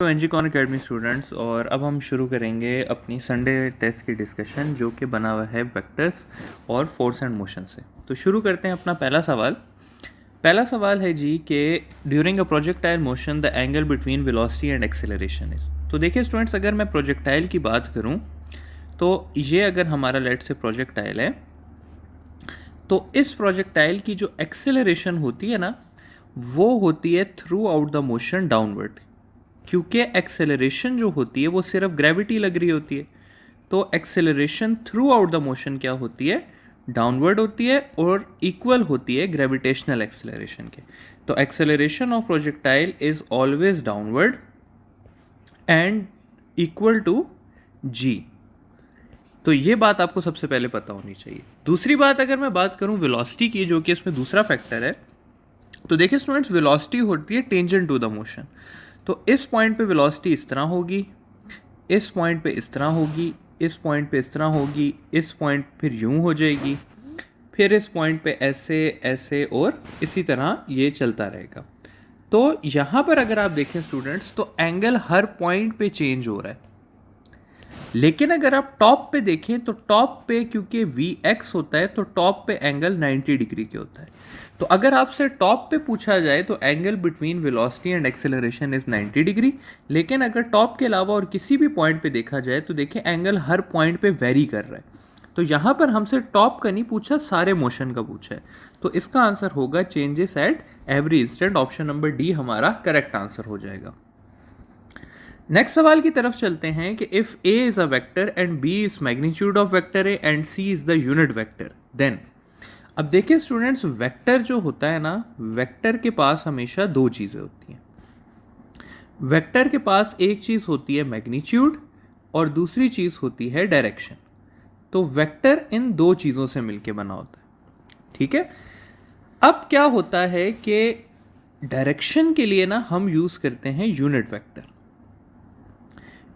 तो एनजीकॉन academy students, और अब हम शुरू करेंगे अपनी संडे टेस्ट की डिस्कशन जो कि बना हुआ है वेक्टर्स और फोर्स एंड मोशन से। तो शुरू करते हैं अपना पहला सवाल है जी कि during a projectile motion the angle between velocity and acceleration is. तो देखिए स्टूडेंट्स, अगर मैं प्रोजेक्टाइल की बात करूं तो ये अगर हमारा लेट से प्रोजेक्टाइल है तो इस प्रोजेक्टाइल की जो एक्सेलरेशन होती है ना, वो होती है through out the motion downward. क्योंकि एक्सेलरेशन जो होती है वो सिर्फ ग्रेविटी लग रही होती है, तो acceleration through out the motion क्या होती है, डाउनवर्ड होती है और इक्वल होती है ग्रेविटेशनल एक्सेलरेशन के। तो acceleration of projectile is always downward and equal to g. तो ये बात आपको सबसे पहले पता होनी चाहिए। दूसरी बात, अगर मैं बात करूं वेलोसिटी की, जो कि इसमें दूसरा फैक्टर है, तो देखिए स्टूडेंट्स, वेलोसिटी होती है टेंजेंट टू द मोशन। तो इस पॉइंट पे वेलोसिटी इस तरह होगी, इस पॉइंट पे इस तरह होगी, इस पॉइंट पे इस तरह होगी, इस पॉइंट फिर यूं हो जाएगी, फिर इस पॉइंट पे ऐसे ऐसे और इसी तरह ये चलता रहेगा। तो यहाँ पर अगर आप देखें स्टूडेंट्स, तो एंगल हर पॉइंट पे चेंज हो रहा है। लेकिन अगर आप टॉप पे देखें तो टॉप पे क्योंकि Vx होता है तो टॉप पे एंगल 90 डिग्री के होता है। तो अगर आपसे टॉप पे पूछा जाए तो angle between velocity and acceleration is 90 degree. लेकिन अगर टॉप के अलावा और किसी भी पॉइंट पे देखा जाए तो देखिए एंगल हर पॉइंट पे वेरी कर रहा है। तो यहाँ पर हमसे टॉप का नहीं पूछा, सारे मोशन का पूछा है। तो इसका आंसर होगा changes at every instant. Option number D हमारा करेक्ट आंसर हो जाएगा। नेक्स्ट सवाल की तरफ चलते हैं कि if a is a vector and b is magnitude of vector a and c is the unit vector, then. अब देखिए स्टूडेंट्स, वेक्टर जो होता है ना, वेक्टर के पास हमेशा दो चीजें होती हैं। वेक्टर के पास एक चीज होती है मैग्नीट्यूड और दूसरी चीज होती है डायरेक्शन। तो वेक्टर इन दो चीजों से मिलकर बना होता है, ठीक है। अब क्या होता है कि डायरेक्शन के लिए ना हम यूज करते हैं यूनिट वेक्टर।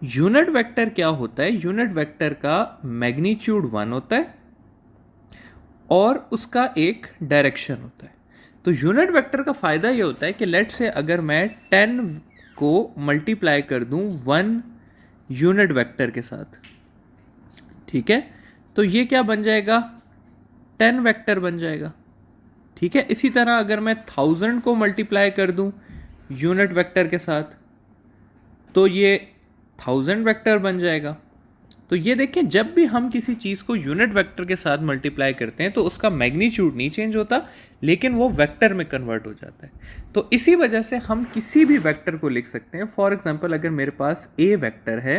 यूनिट वेक्टर क्या होता है, यूनिट वेक्टर का मैग्नीट्यूड 1 होता है और उसका एक डायरेक्शन होता है। तो यूनिट वेक्टर का फायदा ये होता है कि लेट से अगर मैं 10 को मल्टीप्लाई कर दूं 1 यूनिट वेक्टर के साथ, ठीक है, तो ये क्या बन जाएगा, 10 वेक्टर बन जाएगा, ठीक है। इसी तरह अगर मैं 1000 को मल्टीप्लाई कर दूं यूनिट वेक्टर के साथ तो ये 1000 वेक्टर बन जाएगा। तो ये देखें, जब भी हम किसी चीज़ को यूनिट वेक्टर के साथ मल्टीप्लाई करते हैं तो उसका मैग्नीट्यूड नहीं चेंज होता, लेकिन वो वेक्टर में कन्वर्ट हो जाता है। तो इसी वजह से हम किसी भी वेक्टर को लिख सकते हैं। फॉर एग्जांपल, अगर मेरे पास ए वेक्टर है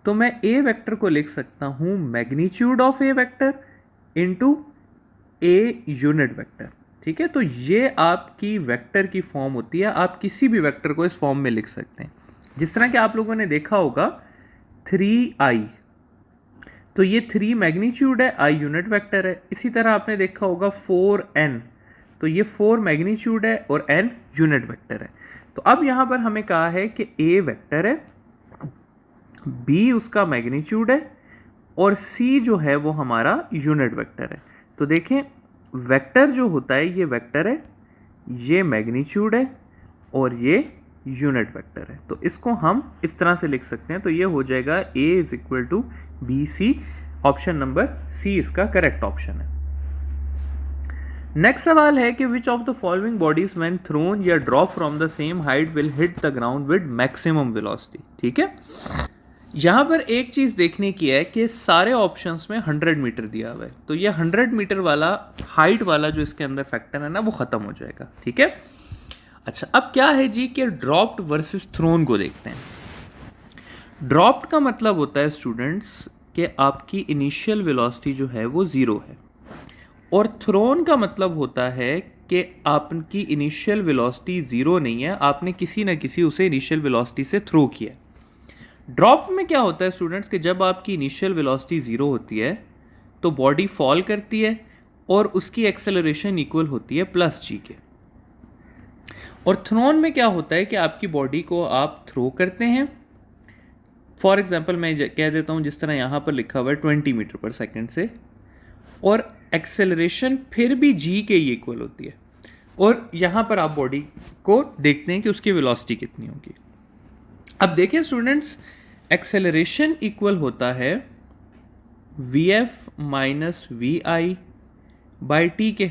तो मैं ए वेक्टर को लिख सकता हूँ magnitude of A vector into a unit vector, ठीक है। तो ये आपकी वेक्टर की फॉर्म होती है। आप किसी भी वेक्टर को इस फॉर्म में लिख सकते हैं। जिस तरह कि आप लोगों ने देखा होगा 3i, तो ये 3 मैग्नीट्यूड है, i यूनिट वेक्टर है। इसी तरह आपने देखा होगा 4n, तो ये 4 मैग्नीट्यूड है और n यूनिट वेक्टर है। तो अब यहां पर हमें कहा है कि a वेक्टर है, b उसका मैग्नीट्यूड है और c जो है वो हमारा यूनिट वेक्टर है। तो देखें, वेक्टर जो होता है ये वेक्टर है, ये मैग्नीट्यूड है और ये यूनिट वेक्टर है। तो इसको हम इस तरह से लिख सकते हैं। तो ये हो जाएगा a is equal to B C. Option number C इसका करेक्ट ऑप्शन है। नेक्स्ट सवाल है कि which of the following bodies when thrown या drop from the same height will hit the ground with maximum velocity, ठीक है। यहां पर एक चीज देखने की है कि सारे ऑप्शंस में 100 मीटर दिया हुआ है, तो ये 100 मीटर वाला हाइट वाला जो इसके अंदर फैक्टर है ना, वो खत्म हो जाएगा, ठीक है। अच्छा, अब क्या है जी कि ड्रॉप्ड वर्सेस थ्रोन को देखते हैं। ड्रॉप्ड का मतलब होता है स्टूडेंट्स कि आपकी इनिशियल वेलोसिटी जो है वो 0 है, और थ्रोन का मतलब होता है कि आपकी इनिशियल वेलोसिटी 0 नहीं है, आपने किसी ना किसी उसे इनिशियल वेलोसिटी से थ्रो किया। ड्रॉप में क्या होता है स्टूडेंट्स कि जब आपकी इनिशियल वेलोसिटी 0 होती है तो बॉडी फॉल करती है और उसकी एक्सेलरेशन इक्वल होती है प्लस जी के। और थ्रोन में क्या होता है कि आपकी बॉडी को आप थ्रो करते हैं। फॉर एग्जाम्पल मैं कह देता हूँ, जिस तरह यहाँ पर लिखा हुआ है 20 मीटर पर सेकेंड से, और एक्सेलरेशन फिर भी जी के ही इक्वल होती है, और यहाँ पर आप बॉडी को देखते हैं कि उसकी वेलोसिटी कितनी होगी। अब देखिए स्टूडेंट्स, एक्सेलरेशन इक्वल होता है V F minus V I by T के,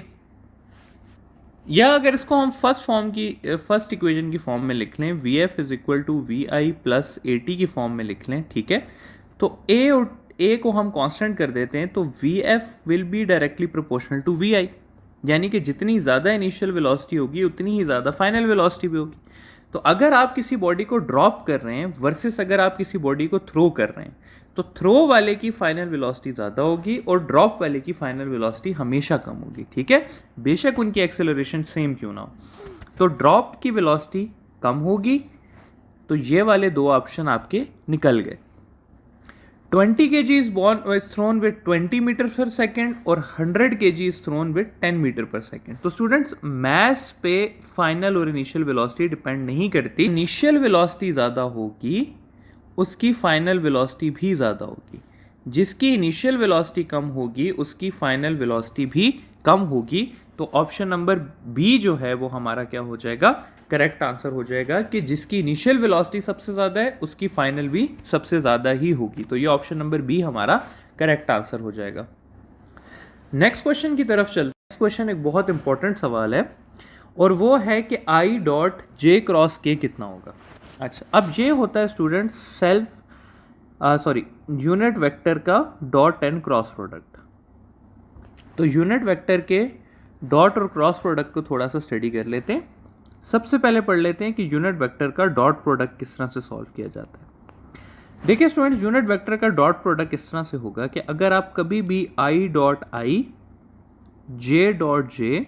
या अगर इसको हम फर्स्ट इक्वेशन की फॉर्म में लिख लें, V F is equal to V I plus A T की फॉर्म में लिख लें, ठीक है। तो ए और ए को हम कांस्टेंट कर देते हैं, तो V F will be directly proportional to V I, यानी कि जितनी ज़्यादा इनिशियल वेलोसिटी होगी उतनी ही ज़्यादा फाइनल वेलोसिटी भी होगी। तो अगर आप किसी बॉडी को ड्रॉप कर रहे हैं वर्सेस अगर आप किसी बॉडी को थ्रो कर रहे हैं, तो थ्रो वाले की फाइनल वेलोसिटी ज़्यादा होगी और ड्रॉप वाले की फाइनल वेलोसिटी हमेशा कम होगी, ठीक है, बेशक उनकी एक्सेलरेशन सेम क्यों ना हो। तो ड्रॉप की वेलोसिटी कम होगी, तो ये वाले दो ऑप्शन आपके निकल गए। 20 kg is thrown with 20 metre per second और 100 kg is thrown with 10 metre per second. तो स्टूडेंट्स, मैस पे फाइनल और इनिशियल वेलोसिटी डिपेंड नहीं करती। इनिशियल वेलोसिटी ज़्यादा होगी उसकी फाइनल वेलोसिटी भी ज़्यादा होगी, जिसकी इनिशियल वेलोसिटी कम होगी उसकी फाइनल वेलोसिटी भी कम होगी। तो ऑप्शन नंबर बी जो है वो हमारा क्या हो जाएगा, करेक्ट आंसर हो जाएगा कि जिसकी इनिशियल वेलोसिटी सबसे ज़्यादा है उसकी फाइनल भी सबसे ज़्यादा ही होगी। तो ये ऑप्शन नंबर बी हमारा करेक्ट आंसर हो जाएगा। नेक्स्ट क्वेश्चन की तरफ चलते हैं। नेक्स्ट क्वेश्चन एक बहुत इंपॉर्टेंट सवाल है और वो है कि आई डॉट जे क्रॉस के कितना होगा। अच्छा, अब ये होता है स्टूडेंट्स यूनिट वेक्टर का डॉट एंड क्रॉस प्रोडक्ट। तो यूनिट वेक्टर के डॉट और क्रॉस प्रोडक्ट को थोड़ा सा स्टडी कर लेते हैं। सबसे पहले पढ़ लेते हैं कि यूनिट वेक्टर का डॉट प्रोडक्ट किस तरह से सॉल्व किया जाता है। देखिए स्टूडेंट्स, यूनिट वेक्टर का डॉट प्रोडक्ट इस तरह से होगा कि अगर आप कभी भी I dot I, J dot J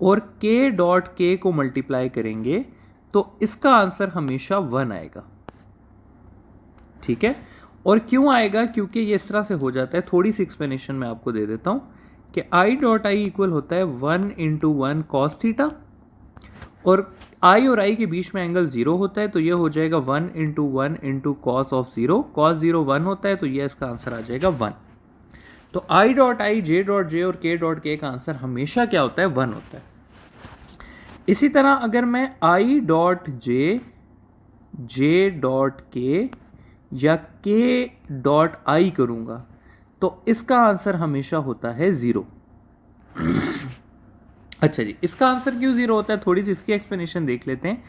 और के डॉट के को मल्टीप्लाई करेंगे तो इसका आंसर हमेशा 1 आएगा, ठीक है। और क्यों आएगा, क्योंकि ये इस तरह से हो जाता है। थोड़ी सी एक्सप्लेनेशन मैं आपको दे देता हूं कि आई डॉट आई इक्वल होता है 1 इंटू 1 कॉस थीटा, और आई और आई के बीच में एंगल 0 होता है, तो ये हो जाएगा 1 into 1 into cos of 0। Cos 0 1 होता है, तो ये इसका आंसर आ जाएगा 1। तो I dot I, J dot J और के डॉट के का आंसर हमेशा क्या होता है, 1 होता है। इसी तरह अगर मैं I dot J, J dot के या के डॉट आई करूंगा तो इसका आंसर हमेशा होता है 0। अच्छा जी, इसका आंसर क्यों 0 होता है, थोड़ी सी इसकी एक्सप्लेनेशन देख लेते हैं।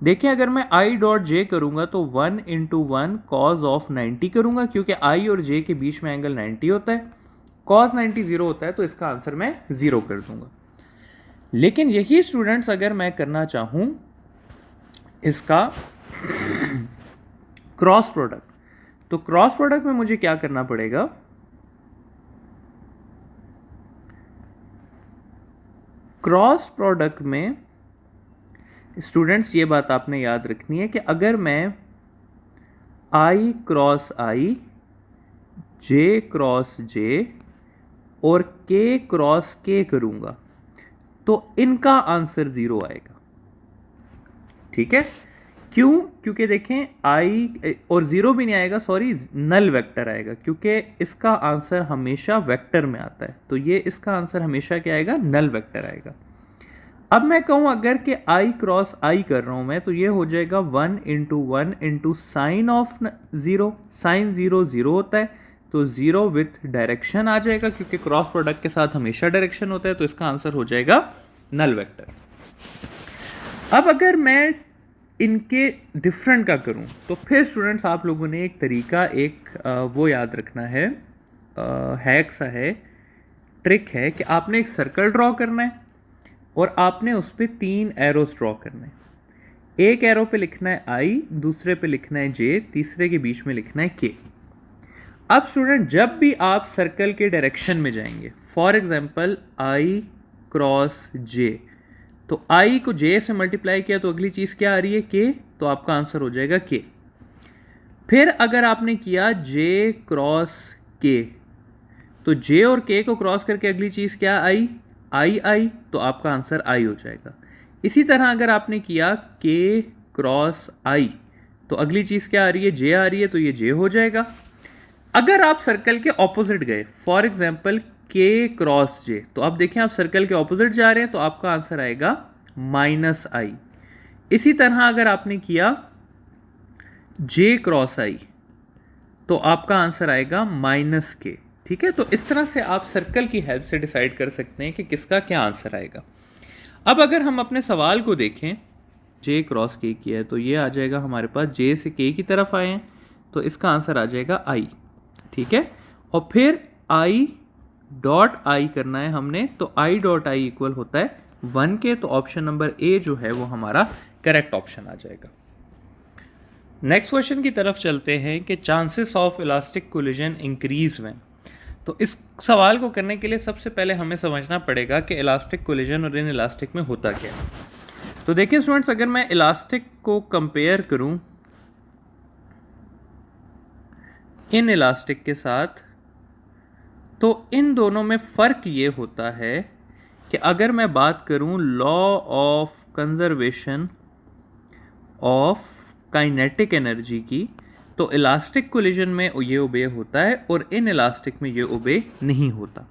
देखिए, अगर मैं आई डॉट जे करूंगा तो 1 इंटू 1 कॉज ऑफ 90 करूंगा, क्योंकि आई और जे के बीच में एंगल 90 होता है। कॉस 90 0 होता है, तो इसका आंसर मैं 0 कर दूंगा। लेकिन यही स्टूडेंट्स अगर मैं करना चाहूं इसका क्रॉस प्रोडक्ट, तो क्रॉस प्रोडक्ट में मुझे क्या करना पड़ेगा, क्रॉस प्रोडक्ट में स्टूडेंट्स ये बात आपने याद रखनी है कि अगर मैं आई क्रॉस आई, जे क्रॉस जे और के क्रॉस के करूंगा तो इनका आंसर 0 आएगा, ठीक है। क्यों, क्योंकि देखें आई और 0 भी नहीं आएगा, सॉरी नल वेक्टर आएगा, क्योंकि इसका आंसर हमेशा वेक्टर में आता है। तो ये इसका आंसर हमेशा क्या आएगा, नल वेक्टर आएगा। अब मैं कहूं अगर कि आई क्रॉस आई कर रहा हूं मैं, तो ये हो जाएगा 1 into 1 into sine of 0। Sine 0 0 होता है, तो 0 विथ डायरेक्शन आ जाएगा, क्योंकि क्रॉस प्रोडक्ट के साथ हमेशा डायरेक्शन होता है, तो इसका आंसर हो जाएगा नल वेक्टर। अब अगर मैं इनके डिफरेंट का करूं तो फिर स्टूडेंट्स आप लोगों ने एक तरीका वो याद रखना है, हैक सा है, ट्रिक है कि आपने एक सर्कल ड्रॉ करना है और आपने उस पर 3 एरोस ड्रॉ करने हैं। एक एरो पे लिखना है आई, दूसरे पे लिखना है जे, तीसरे के बीच में लिखना है के। अब स्टूडेंट, जब भी आप सर्कल के डायरेक्शन में जाएंगे, फॉर एग्जांपल आई क्रॉस जे, तो आई को जे से मल्टीप्लाई किया तो अगली चीज़ क्या आ रही है, के, तो आपका आंसर हो जाएगा के। फिर अगर आपने किया जे क्रॉस के, तो जे और के को क्रॉस करके अगली चीज़ क्या आई, आई आई, तो आपका आंसर आई हो जाएगा। इसी तरह अगर आपने किया के क्रॉस आई, तो अगली चीज़ क्या आ रही है, जे आ रही है, तो ये जे हो जाएगा। अगर आप सर्कल के ऑपोजिट गए, फॉर एग्जाम्पल के क्रॉस जे, तो आप देखें आप सर्कल के ऑपोजिट जा रहे हैं, तो आपका आंसर आएगा माइनस आई। इसी तरह अगर आपने किया J क्रॉस I तो आपका आंसर आएगा -K। ठीक है, तो इस तरह से आप सर्कल की हेल्प से डिसाइड कर सकते हैं कि किसका क्या आंसर आएगा। अब अगर हम अपने सवाल को देखें, J क्रॉस K किया है तो ये आ जाएगा हमारे पास J से K की तरफ आए हैं तो इसका आंसर आ जाएगा I। ठीक है, और फिर I डॉट I करना है हमने, तो I डॉट I इक्वल होता है 1 के, तो ऑप्शन नंबर A जो है वो हमारा करेक्ट ऑप्शन आ जाएगा। नेक्स्ट क्वेश्चन की तरफ चलते हैं कि chances of elastic collision increase when. तो इस सवाल को करने के लिए सबसे पहले हमें समझना पड़ेगा कि इलास्टिक कोलिजन और इन इलास्टिक में होता क्या है। तो देखिए स्टूडेंट्स, अगर मैं इलास्टिक को कंपेयर करूं इन इलास्टिक के साथ, तो इन दोनों में फ़र्क ये होता है कि अगर मैं बात करूं law of conservation of kinetic energy की, तो इलास्टिक कोलिजन में ये ओबे होता है और इन इलास्टिक में ये ओबे नहीं होता।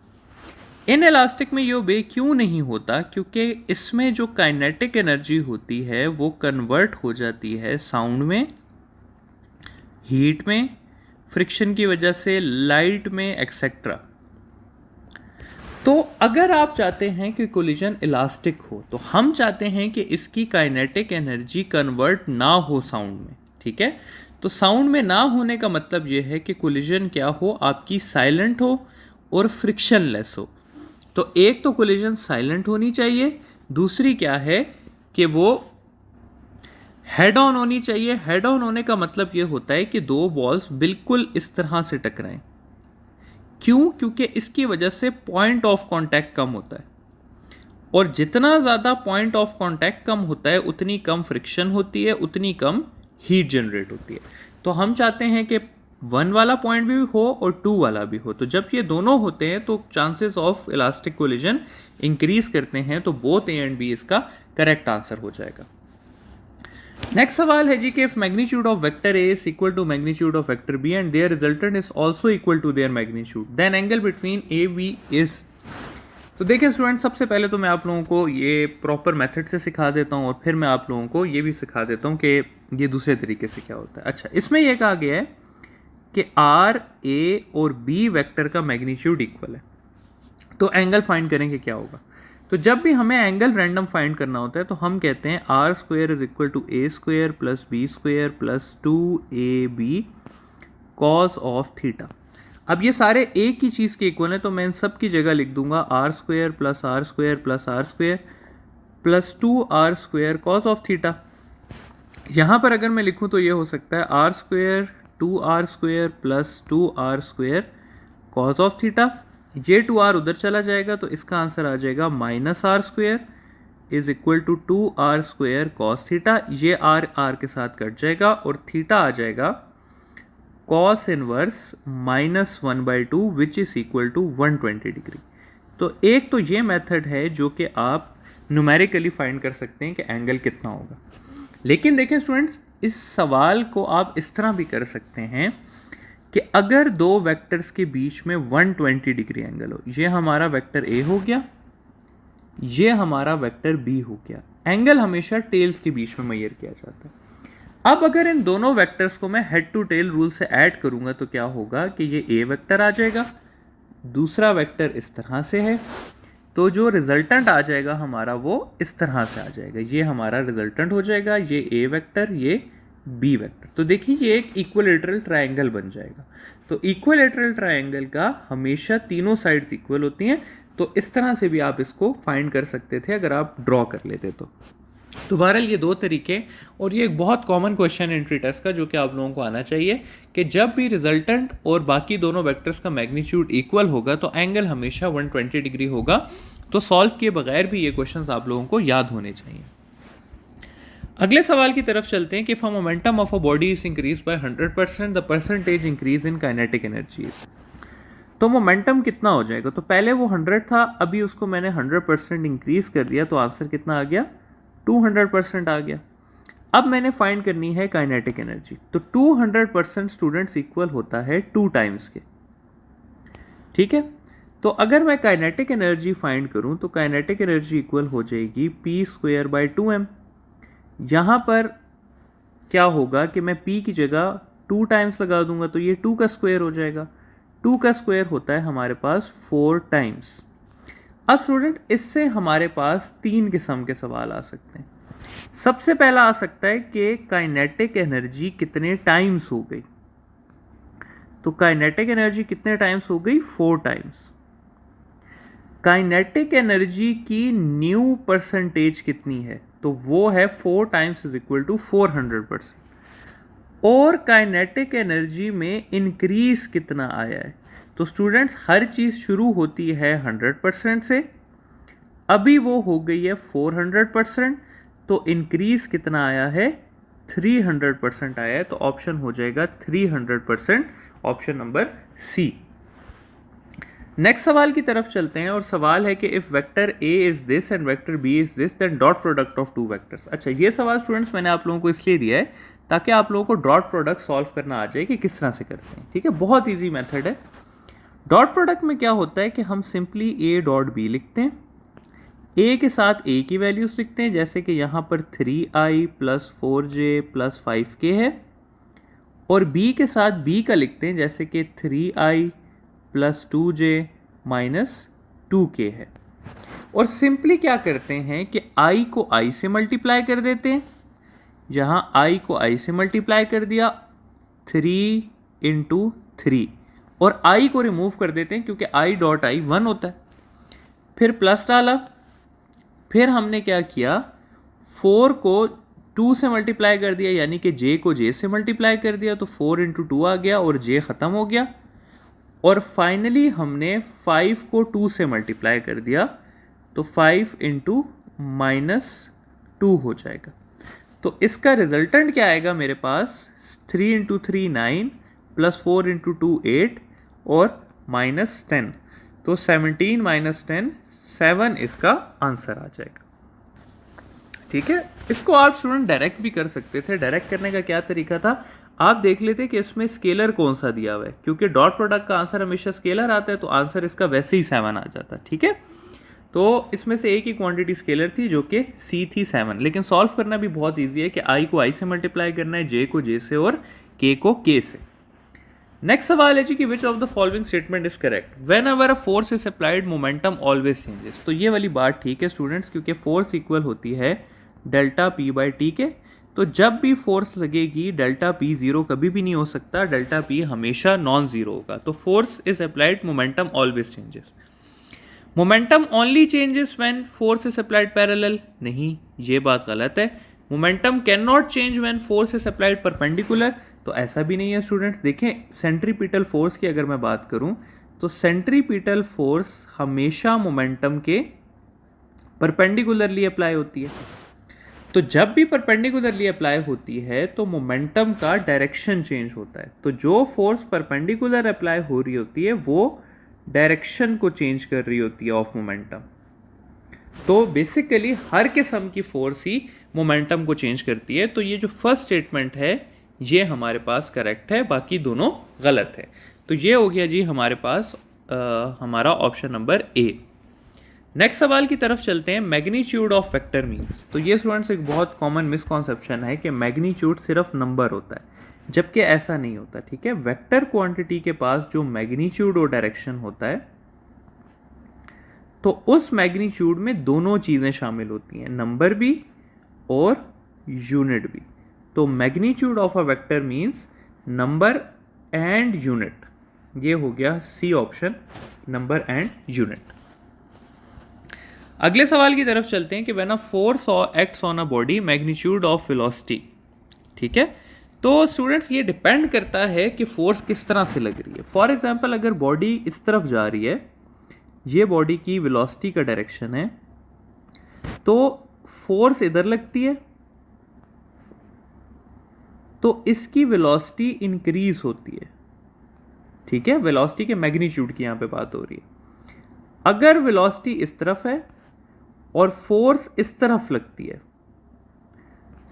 इन इलास्टिक में ये ओबे क्यों नहीं होता? क्योंकि इसमें जो काइनेटिक एनर्जी होती है वो कन्वर्ट हो जाती है साउंड में, हीट में, फ्रिक्शन की वजह से, लाइट में, एक्सेट्रा। तो अगर आप चाहते हैं कि कोलिजन इलास्टिक हो, तो हम चाहते हैं कि इसकी काइनेटिक एनर्जी कन्वर्ट ना हो साउंड में। ठीक है, तो साउंड में ना होने का मतलब यह है कि कोलिजन क्या हो, आपकी साइलेंट हो और फ्रिक्शनलेस हो। तो एक तो कोलिजन साइलेंट होनी चाहिए, दूसरी क्या है कि वो हेड ऑन होनी चाहिए। हेड ऑन होने का मतलब यह होता है कि दो बॉल्स बिल्कुल इस तरह से टकराएं। क्यों? क्योंकि इसकी वजह से पॉइंट ऑफ कांटेक्ट कम होता है, और जितना ज़्यादा पॉइंट ऑफ कांटेक्ट कम होता है उतनी कम फ्रिक्शन होती है, उतनी कम हीट जनरेट होती है। तो हम चाहते हैं कि 1 वाला पॉइंट भी हो और 2 वाला भी हो। तो जब ये दोनों होते हैं तो chances of elastic collision increase करते हैं। तो बोथ ए एंड बी इसका करेक्ट आंसर हो जाएगा। नेक्स्ट सवाल है जी कि if magnitude of vector A is equal to magnitude of vector B and their resultant is also equal to their magnitude, then angle between A B is. तो देखिए student, सबसे पहले तो मैं आप लोगों को ये प्रॉपर मेथड से सिखा देता हूँ और फिर मैं आप लोगों को ये भी सिखा देता हूँ कि ये दूसरे तरीके से क्या होता है। अच्छा, इसमें यह कहा गया है कि आर, ए और बी वेक्टर का मैग्नीट्यूड इक्वल है, तो एंगल फाइंड करेंगे क्या होगा। तो जब भी हमें एंगल रैंडम फाइंड करना होता है तो हम कहते हैं R square is equal to A square plus B square plus 2ab cos of theta. अब ये सारे एक ही चीज़ के इक्वल हैं, तो मैं इन सब की जगह लिख दूंगा R square plus R square plus R square plus 2r square cos of theta. यहाँ पर अगर मैं लिखूँ तो ये हो सकता है R square 2r square plus 2r square cos of theta. ये 2r उधर चला जाएगा तो इसका आंसर आ जाएगा -r square is equal to 2r square cos theta. ये r के साथ कट जाएगा और थीटा आ जाएगा cos inverse -1/2 which is equal to 120 degree. तो एक तो ये मेथड है जो कि आप न्यूमेरिकली फाइंड कर सकते हैं कि एंगल कितना होगा। लेकिन देखें स्टूडेंट्स, इस सवाल को आप इस तरह भी कर सकते हैं कि अगर दो वेक्टर्स के बीच में 120 डिग्री एंगल हो, ये हमारा वेक्टर ए हो गया, ये हमारा वेक्टर बी हो गया। एंगल हमेशा टेल्स के बीच में मेजर किया जाता है। अब अगर इन दोनों वेक्टर्स को मैं हेड टू टेल रूल से ऐड करूंगा तो क्या होगा कि ये ए वेक्टर आ जाएगा, दूसरा वेक्टर इस तरह से है, तो जो रिजल्टेंट आ जाएगा हमारा वो इस तरह से आ जाएगा। ये हमारा रिजल्टेंट हो जाएगा, ये ए वेक्टर, ये बी वेक्टर। तो देखिए ये एक इक्विलेटरल ट्रायंगल बन जाएगा। तो इक्विलेटरल ट्रायंगल का हमेशा तीनों साइड्स इक्वल होती हैं, तो इस तरह से भी आप इसको फाइंड कर सकते थे अगर आप ड्रॉ कर लेते तो बहरहाल ये दो तरीके, और ये एक बहुत कॉमन क्वेश्चन है एंट्री टेस्ट का जो कि आप लोगों को आना चाहिए कि जब भी रिजल्टेंट और बाकी दोनों वेक्टर्स का मैग्नीट्यूड इक्वल होगा तो एंगल हमेशा 120 डिग्री होगा। तो सॉल्व किए बगैर भी ये क्वेश्चंस आप लोगों को याद होने चाहिए। अगले सवाल की तरफ चलते हैं कि if momentum of a body is increase by 100% the percentage increase in kinetic energy. तो मोमेंटम कितना हो जाएगा? तो पहले वो 100 था, अभी उसको मैंने 100% इंक्रीज कर दिया, तो आंसर कितना आ गया? 200% आ गया। अब मैंने फाइंड करनी है काइनेटिक एनर्जी। तो 200% स्टूडेंट्स इक्वल होता है 2 टाइम्स के। ठीक है, तो अगर मैं काइनेटिक एनर्जी फाइंड करूं तो काइनेटिक एनर्जी इक्वल हो जाएगी p² by 2m। यहाँ पर क्या होगा कि मैं p की जगह 2 टाइम्स लगा दूंगा तो ये 2 का स्क्वायर हो जाएगा। 2 का स्क्वायर होता है हमारे पास 4 टाइम्स। अब स्टूडेंट इससे हमारे पास 3 किस्म के सवाल आ सकते हैं। सबसे पहला आ सकता है कि काइनेटिक एनर्जी कितने टाइम्स हो गई। तो काइनेटिक एनर्जी कितने टाइम्स हो गई? 4 टाइम्स। काइनेटिक एनर्जी की न्यू परसेंटेज कितनी है? तो वो है 4 टाइम्स इज इक्वल टू 400%। और काइनेटिक एनर्जी में इंक्रीज कितना आया है? तो स्टूडेंट्स हर चीज़ शुरू होती है 100% से, अभी वो हो गई है 400%, तो इंक्रीज कितना आया है? 300% आया है। तो ऑप्शन हो जाएगा 300%, ऑप्शन नंबर सी। नेक्स्ट सवाल की तरफ चलते हैं और सवाल है कि if vector A is this and vector B is this then dot product of two vectors. अच्छा, ये सवाल स्टूडेंट्स मैंने आप लोगों को इसलिए दिया है ताकि आप लोगों को डॉट प्रोडक्ट सॉल्व करना आ जाए कि किस तरह से करते हैं। ठीक है, बहुत ईजी मेथड है। डॉट प्रोडक्ट में क्या होता है कि हम सिंपली ए डॉट बी लिखते हैं, ए के साथ ए की वैल्यूज लिखते हैं, जैसे कि यहाँ पर 3i plus 4j plus 5k है, और बी के साथ बी का लिखते हैं, जैसे कि 3i plus 2j minus 2k है। और सिंपली क्या करते हैं कि i को i से मल्टीप्लाई कर देते हैं। जहाँ i को i से मल्टीप्लाई कर दिया 3 इंटू 3, और i को रिमूव कर देते हैं क्योंकि i डॉट i 1 होता है। फिर प्लस डाला, फिर हमने क्या किया, 4 को 2 से मल्टीप्लाई कर दिया, यानी कि j को j से मल्टीप्लाई कर दिया, तो 4 इंटू 2 आ गया और j ख़त्म हो गया। और फाइनली हमने 5 को 2 से मल्टीप्लाई कर दिया, तो 5 इंटू माइनस 2 हो जाएगा। तो इसका रिजल्टेंट क्या आएगा मेरे पास? 3 इंटू 3 9 प्लस 4 इंटू 2 8 और माइनस 10, तो 17 माइनस 10 7 इसका आंसर आ जाएगा। ठीक है, इसको आप स्टूडेंट डायरेक्ट भी कर सकते थे। डायरेक्ट करने का क्या तरीका था, आप देख लेते कि इसमें स्केलर कौन सा दिया हुआ है, क्योंकि डॉट प्रोडक्ट का आंसर हमेशा स्केलर आता है, तो आंसर इसका वैसे ही 7 आ जाता है। ठीक है, तो इसमें से एक ही क्वांटिटी स्केलर थी जो कि सी थी 7, लेकिन सॉल्व करना भी बहुत ईजी है कि आई को आई से मल्टीप्लाई करना है, जे को जे से और के को के से। नेक्स्ट सवाल है जी कि which of the following statement is correct? When ever a force is applied momentum always changes. तो ये वाली बात ठीक है स्टूडेंट्स, क्योंकि फोर्स इक्वल होती है डेल्टा पी बाई टी के। तो जब भी फोर्स लगेगी डेल्टा पी जीरो कभी भी नहीं हो सकता, डेल्टा पी हमेशा नॉन जीरो होगा। तो force is applied, momentum always changes. Momentum only changes when force is applied parallel, नहीं, ये बात गलत है। Momentum can not change when force is applied perpendicular, तो ऐसा भी नहीं है स्टूडेंट्स। देखें, सेंट्रीपिटल फोर्स की अगर मैं बात करूं तो सेंट्रीपिटल फोर्स हमेशा मोमेंटम के परपेंडिकुलरली अप्लाई होती है। तो जब भी परपेंडिकुलरली अप्लाई होती है तो मोमेंटम का डायरेक्शन चेंज होता है। तो जो फोर्स परपेंडिकुलर अप्लाई हो रही होती है वो डायरेक्शन को चेंज कर रही होती है ऑफ मोमेंटम। तो बेसिकली हर किस्म की फोर्स ही मोमेंटम को चेंज करती है। तो ये जो फर्स्ट स्टेटमेंट है ये हमारे पास करेक्ट है, बाकी दोनों गलत है। तो ये हो गया जी हमारे पास हमारा ऑप्शन नंबर ए। नेक्स्ट सवाल की तरफ चलते हैं, मैग्नीट्यूड ऑफ वेक्टर मीन्स। तो ये स्टूडेंट्स एक बहुत कॉमन मिसकॉन्सेप्शन है कि मैग्नीट्यूड सिर्फ नंबर होता है, जबकि ऐसा नहीं होता। ठीक है, वेक्टर क्वांटिटी के पास जो मैग्नीट्यूड और डायरेक्शन होता है तो उस मैग्नीट्यूड में दोनों चीज़ें शामिल होती हैं, नंबर भी और यूनिट भी। तो magnitude of a vector means number and unit. ये हो गया C option, number and unit. अगले सवाल की तरफ चलते हैं कि when a force acts on a body, magnitude of velocity. ठीक है, तो स्टूडेंट्स ये डिपेंड करता है कि फोर्स किस तरह से लग रही है। फॉर एग्जांपल अगर बॉडी इस तरफ जा रही है, ये बॉडी की वेलोसिटी का डायरेक्शन है, तो फोर्स इधर लगती है तो इसकी वेलोसिटी इंक्रीज होती है। ठीक है, वेलोसिटी के मैग्नीट्यूड की यहां पे बात हो रही है। अगर वेलोसिटी इस तरफ है और फोर्स इस तरफ लगती है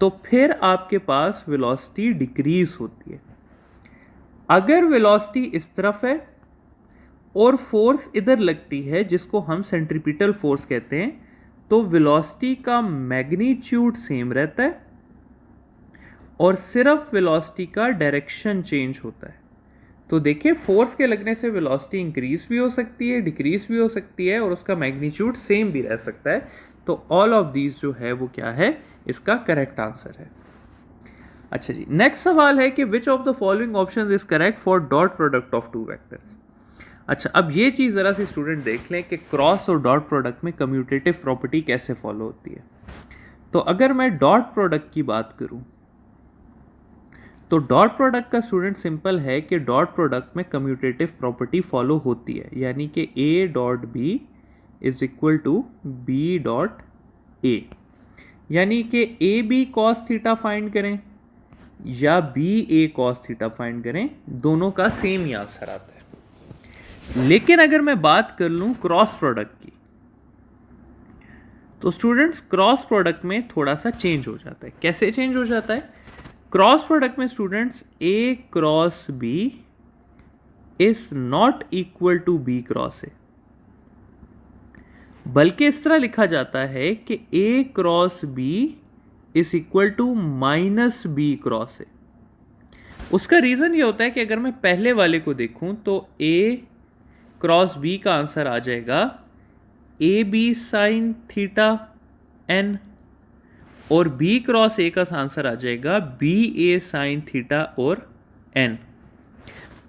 तो फिर आपके पास वेलोसिटी डिक्रीज होती है। अगर वेलोसिटी इस तरफ है और फोर्स इधर लगती है, जिसको हम सेंट्रीपिटल फोर्स कहते हैं, तो वेलोसिटी का मैग्नीट्यूड सेम रहता है और सिर्फ वेलोसिटी का डायरेक्शन चेंज होता है। तो देखिए फोर्स के लगने से वेलोसिटी इंक्रीज भी हो सकती है, डिक्रीज भी हो सकती है, और उसका मैग्नीट्यूड सेम भी रह सकता है। तो ऑल ऑफ दीज जो है वो क्या है, इसका करेक्ट आंसर है। अच्छा जी, नेक्स्ट सवाल है कि which of the following option is correct for dot product of two vectors. अच्छा, अब ये चीज़ ज़रा सी स्टूडेंट देख लें कि क्रॉस और डॉट प्रोडक्ट में कम्यूटेटिव प्रॉपर्टी कैसे फॉलो होती है। तो अगर मैं डॉट प्रोडक्ट की बात करूं तो डॉट प्रोडक्ट का स्टूडेंट सिंपल है कि डॉट प्रोडक्ट में कम्यूटेटिव प्रॉपर्टी फॉलो होती है, यानी कि A dot B is equal to B dot A, यानी कि A B cos theta find करें या B A cos theta find करें, दोनों का सेम ही आंसर आता है। लेकिन अगर मैं बात कर लूं क्रॉस प्रोडक्ट की, तो स्टूडेंट्स क्रॉस प्रोडक्ट में थोड़ा सा चेंज हो जाता है। कैसे चेंज हो जाता है? क्रॉस प्रोडक्ट में students A cross B is not equal to B cross A, बल्कि इस तरह लिखा जाता है कि A cross B is equal to minus B cross A. उसका रीजन ये होता है कि अगर मैं पहले वाले को देखूं तो ए क्रॉस बी का आंसर आ जाएगा A B sine theta N, और बी क्रॉस ए का आंसर आ जाएगा बी ए साइन थीटा और एन।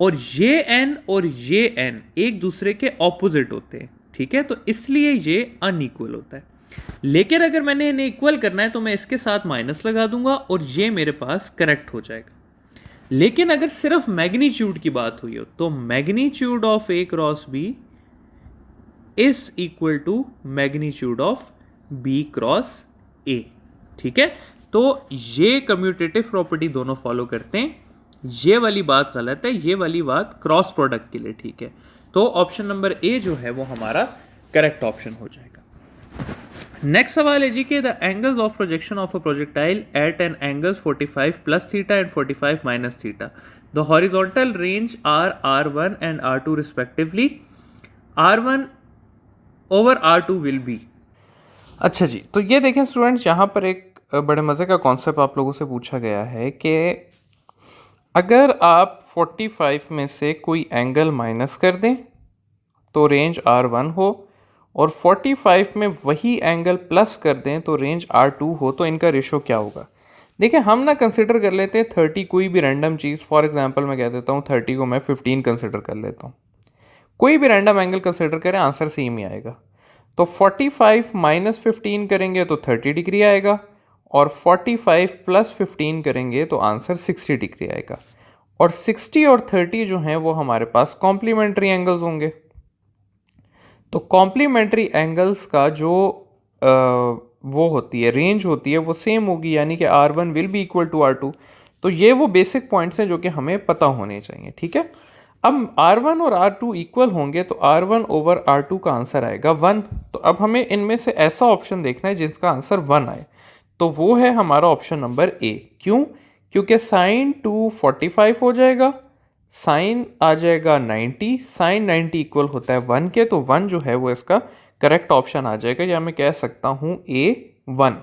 और ये एन और ये एन एक दूसरे के ऑपोजिट होते हैं, ठीक है, तो इसलिए ये अनइक्वल होता है। लेकिन अगर मैंने इन्हें इक्वल करना है तो मैं इसके साथ माइनस लगा दूंगा और ये मेरे पास करेक्ट हो जाएगा। लेकिन अगर सिर्फ मैग्नीट्यूड की बात हुई हो तो magnitude of A cross B is equal to magnitude of B cross A, ठीक है। तो ये कम्यूटेटिव प्रॉपर्टी दोनों फॉलो करते हैं। ये वाली बात गलत है, ये वाली बात क्रॉस प्रोडक्ट के लिए ठीक है। तो ऑप्शन नंबर ए जो है वो हमारा करेक्ट ऑप्शन हो जाएगा। नेक्स्ट सवाल है जी कि the angles of projection of a projectile at an angles 45 plus theta and 45 minus theta, the horizontal range are R1 and R2 respectively, R1 over R2 will be. अच्छा जी, तो ये देखें स्टूडेंट्स, यहाँ पर एक बड़े मज़े का कॉन्सेप्ट आप लोगों से पूछा गया है कि अगर आप 45 में से कोई एंगल माइनस कर दें तो रेंज R1 हो, और 45 में वही एंगल प्लस कर दें तो रेंज R2 हो, तो इनका रेशो क्या होगा। देखिए हम ना कंसिडर कर लेते हैं 30, कोई भी रैंडम चीज़, फॉर एग्जांपल मैं कह देता हूँ 30 को मैं 15 कंसिडर कर लेता हूँ। कोई भी रैंडम एंगल कंसिडर करें, आंसर सेम ही आएगा। तो 45 माइनस 15 करेंगे तो 30 डिग्री आएगा, और 45 प्लस 15 करेंगे तो आंसर 60 डिग्री आएगा। और 60 और 30 जो हैं वो हमारे पास कॉम्प्लीमेंट्री एंगल्स होंगे। तो कॉम्प्लीमेंट्री एंगल्स का जो वो होती है, रेंज होती है, वो सेम होगी, यानी कि R1 will be equal to R2। तो ये वो बेसिक पॉइंट्स हैं जो कि हमें पता होने चाहिए, ठीक है। अब R1 और R2 इक्वल होंगे तो R1 ओवर R2 का आंसर आएगा 1। तो अब हमें इनमें से ऐसा ऑप्शन देखना है जिसका आंसर 1 आए, तो वो है हमारा ऑप्शन नंबर ए। क्यों? क्योंकि साइन 2 45 हो जाएगा, साइन आ जाएगा 90, साइन 90 इक्वल होता है 1 के, तो 1 जो है वो इसका करेक्ट ऑप्शन आ जाएगा, या मैं कह सकता हूँ A1।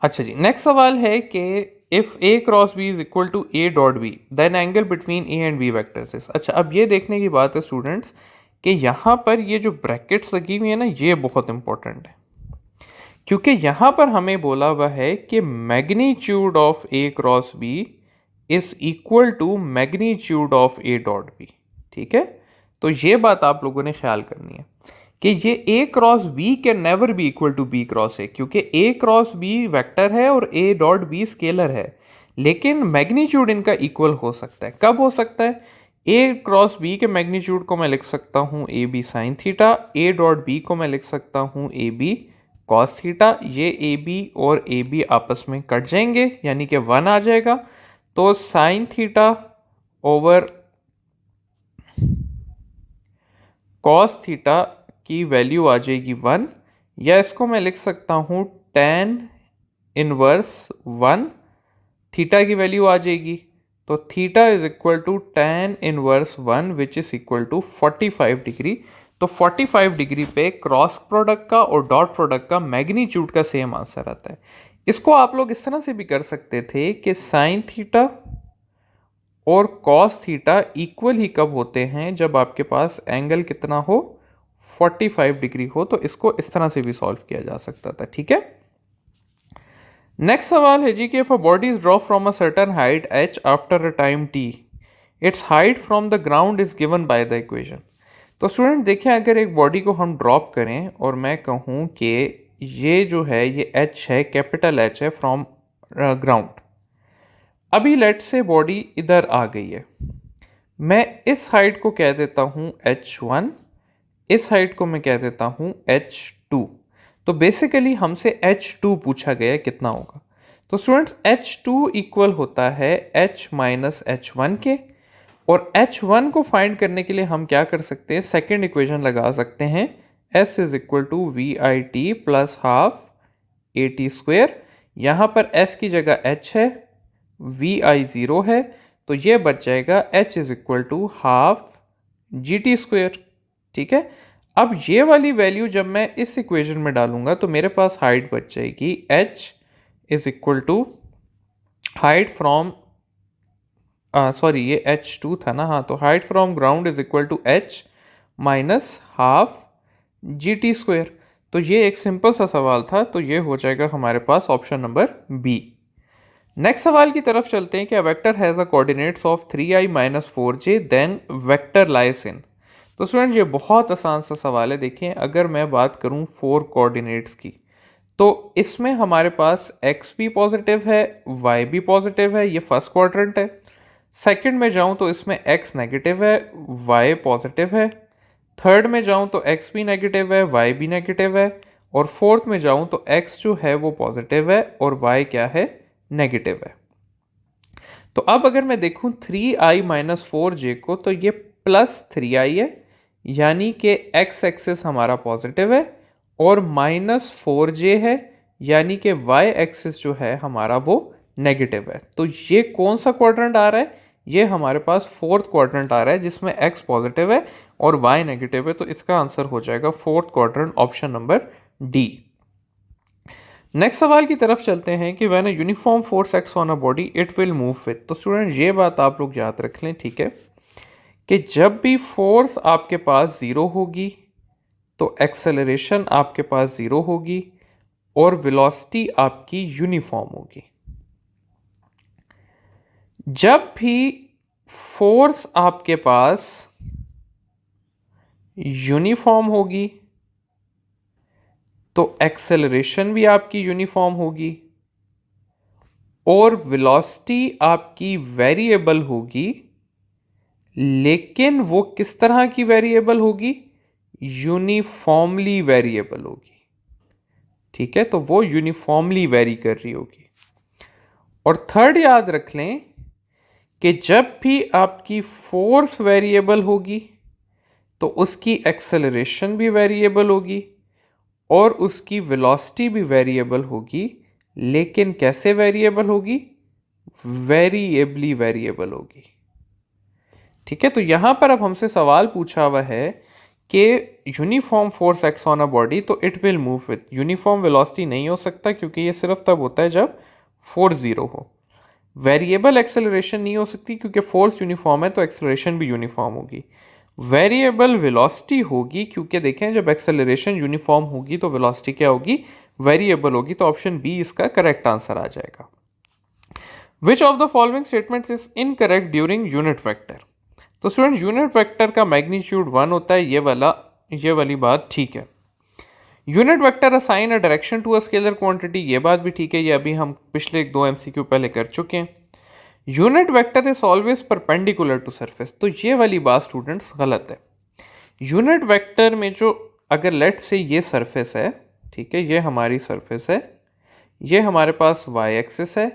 अच्छा जी, नेक्स्ट सवाल है कि if A cross B is equal to A dot B then angle between A and B vectors is. अच्छा, अब ये देखने की बात है स्टूडेंट्स कि यहाँ पर ये जो ब्रैकेट्स लगी हुई है ना, ये बहुत इंपॉर्टेंट है, क्योंकि यहाँ पर हमें बोला हुआ है कि magnitude of A cross B is equal to magnitude of A dot B, ठीक है। तो ये बात आप लोगों ने ख्याल करनी है कि ये A cross B can never be equal to B cross A, क्योंकि A क्रॉस B वेक्टर है और A डॉट B स्केलर है, लेकिन मैग्नीट्यूड इनका इक्वल हो सकता है। कब हो सकता है? A क्रॉस B के मैग्नीट्यूड को मैं लिख सकता हूँ A B sine theta, A dot B को मैं लिख सकता हूँ ए बी कॉस थीटा। ये ए बी और ए बी आपस में कट जाएंगे, यानी कि 1 आ जाएगा। तो sine theta over cos theta की वैल्यू आ जाएगी 1, या इसको मैं लिख सकता हूँ tan इनवर्स 1 थीटा की वैल्यू आ जाएगी। तो theta is equal to tan inverse 1 which is equal to 45 degree. तो 45 डिग्री पे क्रॉस प्रोडक्ट का और डॉट प्रोडक्ट का मैग्नीट्यूड का सेम आंसर आता है। इसको आप लोग इस तरह से भी कर सकते थे कि साइन थीटा और कॉस थीटा इक्वल ही कब होते हैं, जब आपके पास एंगल कितना हो, 45 डिग्री हो। तो इसको इस तरह से भी सॉल्व किया जा सकता था, ठीक है। नेक्स्ट सवाल है जी कि if a body is drop from a certain height h after a time t, it's height from the ground is given by the equation. तो स्टूडेंट देखें, अगर एक बॉडी को हम ड्रॉप करें और मैं कहूँ कि ये जो है ये h है, कैपिटल H है फ्रॉम ग्राउंड। अभी लेट से बॉडी इधर आ गई है, मैं इस हाइट को कह देता हूँ h1, इस हाइट को मैं कह देता हूँ h2। तो बेसिकली हमसे h2 पूछा गया है कितना होगा। तो स्टूडेंट्स h2 इक्वल होता है h माइनस h1 के, और h1 को फाइंड करने के लिए हम क्या कर सकते हैं, सेकेंड इक्वेशन लगा सकते हैं, s is equal to V I T plus half A T square. यहाँ पर s की जगह h है, वी आई ज़ीरो है, तो ये बच जाएगा h is equal to half G T square, ठीक है। अब ये वाली वैल्यू जब मैं इस इक्वेशन में डालूंगा तो मेरे पास हाइट बच जाएगी h is equal to height from sorry ये h2 था ना, हाँ, तो height from ground is equal to h minus half G T square. तो ये एक सिंपल सा सवाल था, तो ये हो जाएगा हमारे पास ऑप्शन नंबर बी। नेक्स्ट सवाल की तरफ चलते हैं कि a vector has a coordinates of 3i minus 4j then vector lies in. तो स्टूडेंट ये बहुत आसान सा सवाल है। देखिए, अगर मैं बात करूं 4 कोऑर्डिनेट्स की, तो इसमें हमारे पास x भी पॉजिटिव है, y भी पॉजिटिव है, ये फर्स्ट क्वाड्रेंट है। सेकंड में जाऊं तो इसमें x नेगेटिव है, y पॉजिटिव है। थर्ड में जाऊं तो x भी नेगेटिव है, y भी नेगेटिव है। और फोर्थ में जाऊं तो x जो है वो पॉजिटिव है और y क्या है, नेगेटिव है। तो अब अगर मैं देखूं 3i माइनस 4j को, तो ये प्लस 3i है, यानी कि x एक्सिस हमारा पॉजिटिव है, और माइनस 4j है, यानी कि y एक्सिस जो है हमारा वो नेगेटिव है। तो ये कौन सा क्वाड्रेंट आ रहा है, ये हमारे पास फोर्थ क्वाड्रेंट आ रहा है जिसमें x पॉजिटिव है और y नेगेटिव है। तो इसका आंसर हो जाएगा fourth quadrant, option number D. Next सवाल की तरफ चलते हैं कि when a uniform force acts on a body it will move with. तो स्टूडेंट ये बात आप लोग याद रख लें, ठीक है, कि जब भी फोर्स आपके पास ज़ीरो होगी तो एक्सेलरेशन आपके पास ज़ीरो होगी और वेलोसिटी आपकी यूनिफॉर्म होगी। जब भी फोर्स आपके पास यूनिफॉर्म होगी तो एक्सेलरेशन भी आपकी यूनिफॉर्म होगी और वेलोसिटी आपकी वेरिएबल होगी। लेकिन वो किस तरह की वेरिएबल होगी, यूनिफॉर्मली वेरिएबल होगी, ठीक है। तो वो यूनिफॉर्मली वेरी कर रही होगी। और थर्ड याद रख लें कि जब भी आपकी फोर्स वेरिएबल होगी तो उसकी एक्सेलरेशन भी वेरिएबल होगी और उसकी वेलोसिटी भी वेरिएबल होगी। लेकिन कैसे वेरिएबल होगी, वेरिएबली वेरिएबल होगी, ठीक है। तो यहां पर अब हमसे सवाल पूछा हुआ है कि uniform force acts on a body, तो it will move with. Uniform velocity नहीं हो सकता क्योंकि ये सिर्फ तब होता है जब फोर्स जीरो हो। वेरिएबल एक्सेलरेशन नहीं हो सकती क्योंकि फोर्स यूनिफॉर्म है तो एक्सेलरेशन भी यूनिफॉर्म होगी। वेरिएबल वेलोसिटी होगी क्योंकि देखें जब एक्सेलरेशन यूनिफॉर्म होगी तो वेलोसिटी क्या होगी, वेरिएबल होगी। तो ऑप्शन बी इसका करेक्ट आंसर आ जाएगा। Which of the following statements is incorrect during unit vector. तो स्टूडेंट यूनिट वेक्टर का मैग्नीट्यूड 1 होता है, ये वाली बात ठीक है। Unit vector assign a direction to a scalar quantity, ये बात भी ठीक है, ये अभी हम पिछले एक दो एमसीक्यू पहले कर चुके हैं। Unit vector is always perpendicular to surface, तो ये वाली बात स्टूडेंट्स गलत है। यूनिट वेक्टर में जो, अगर लेट से ये सरफेस है, ठीक है, ये हमारी सरफेस है, ये हमारे पास वाई एक्सिस है,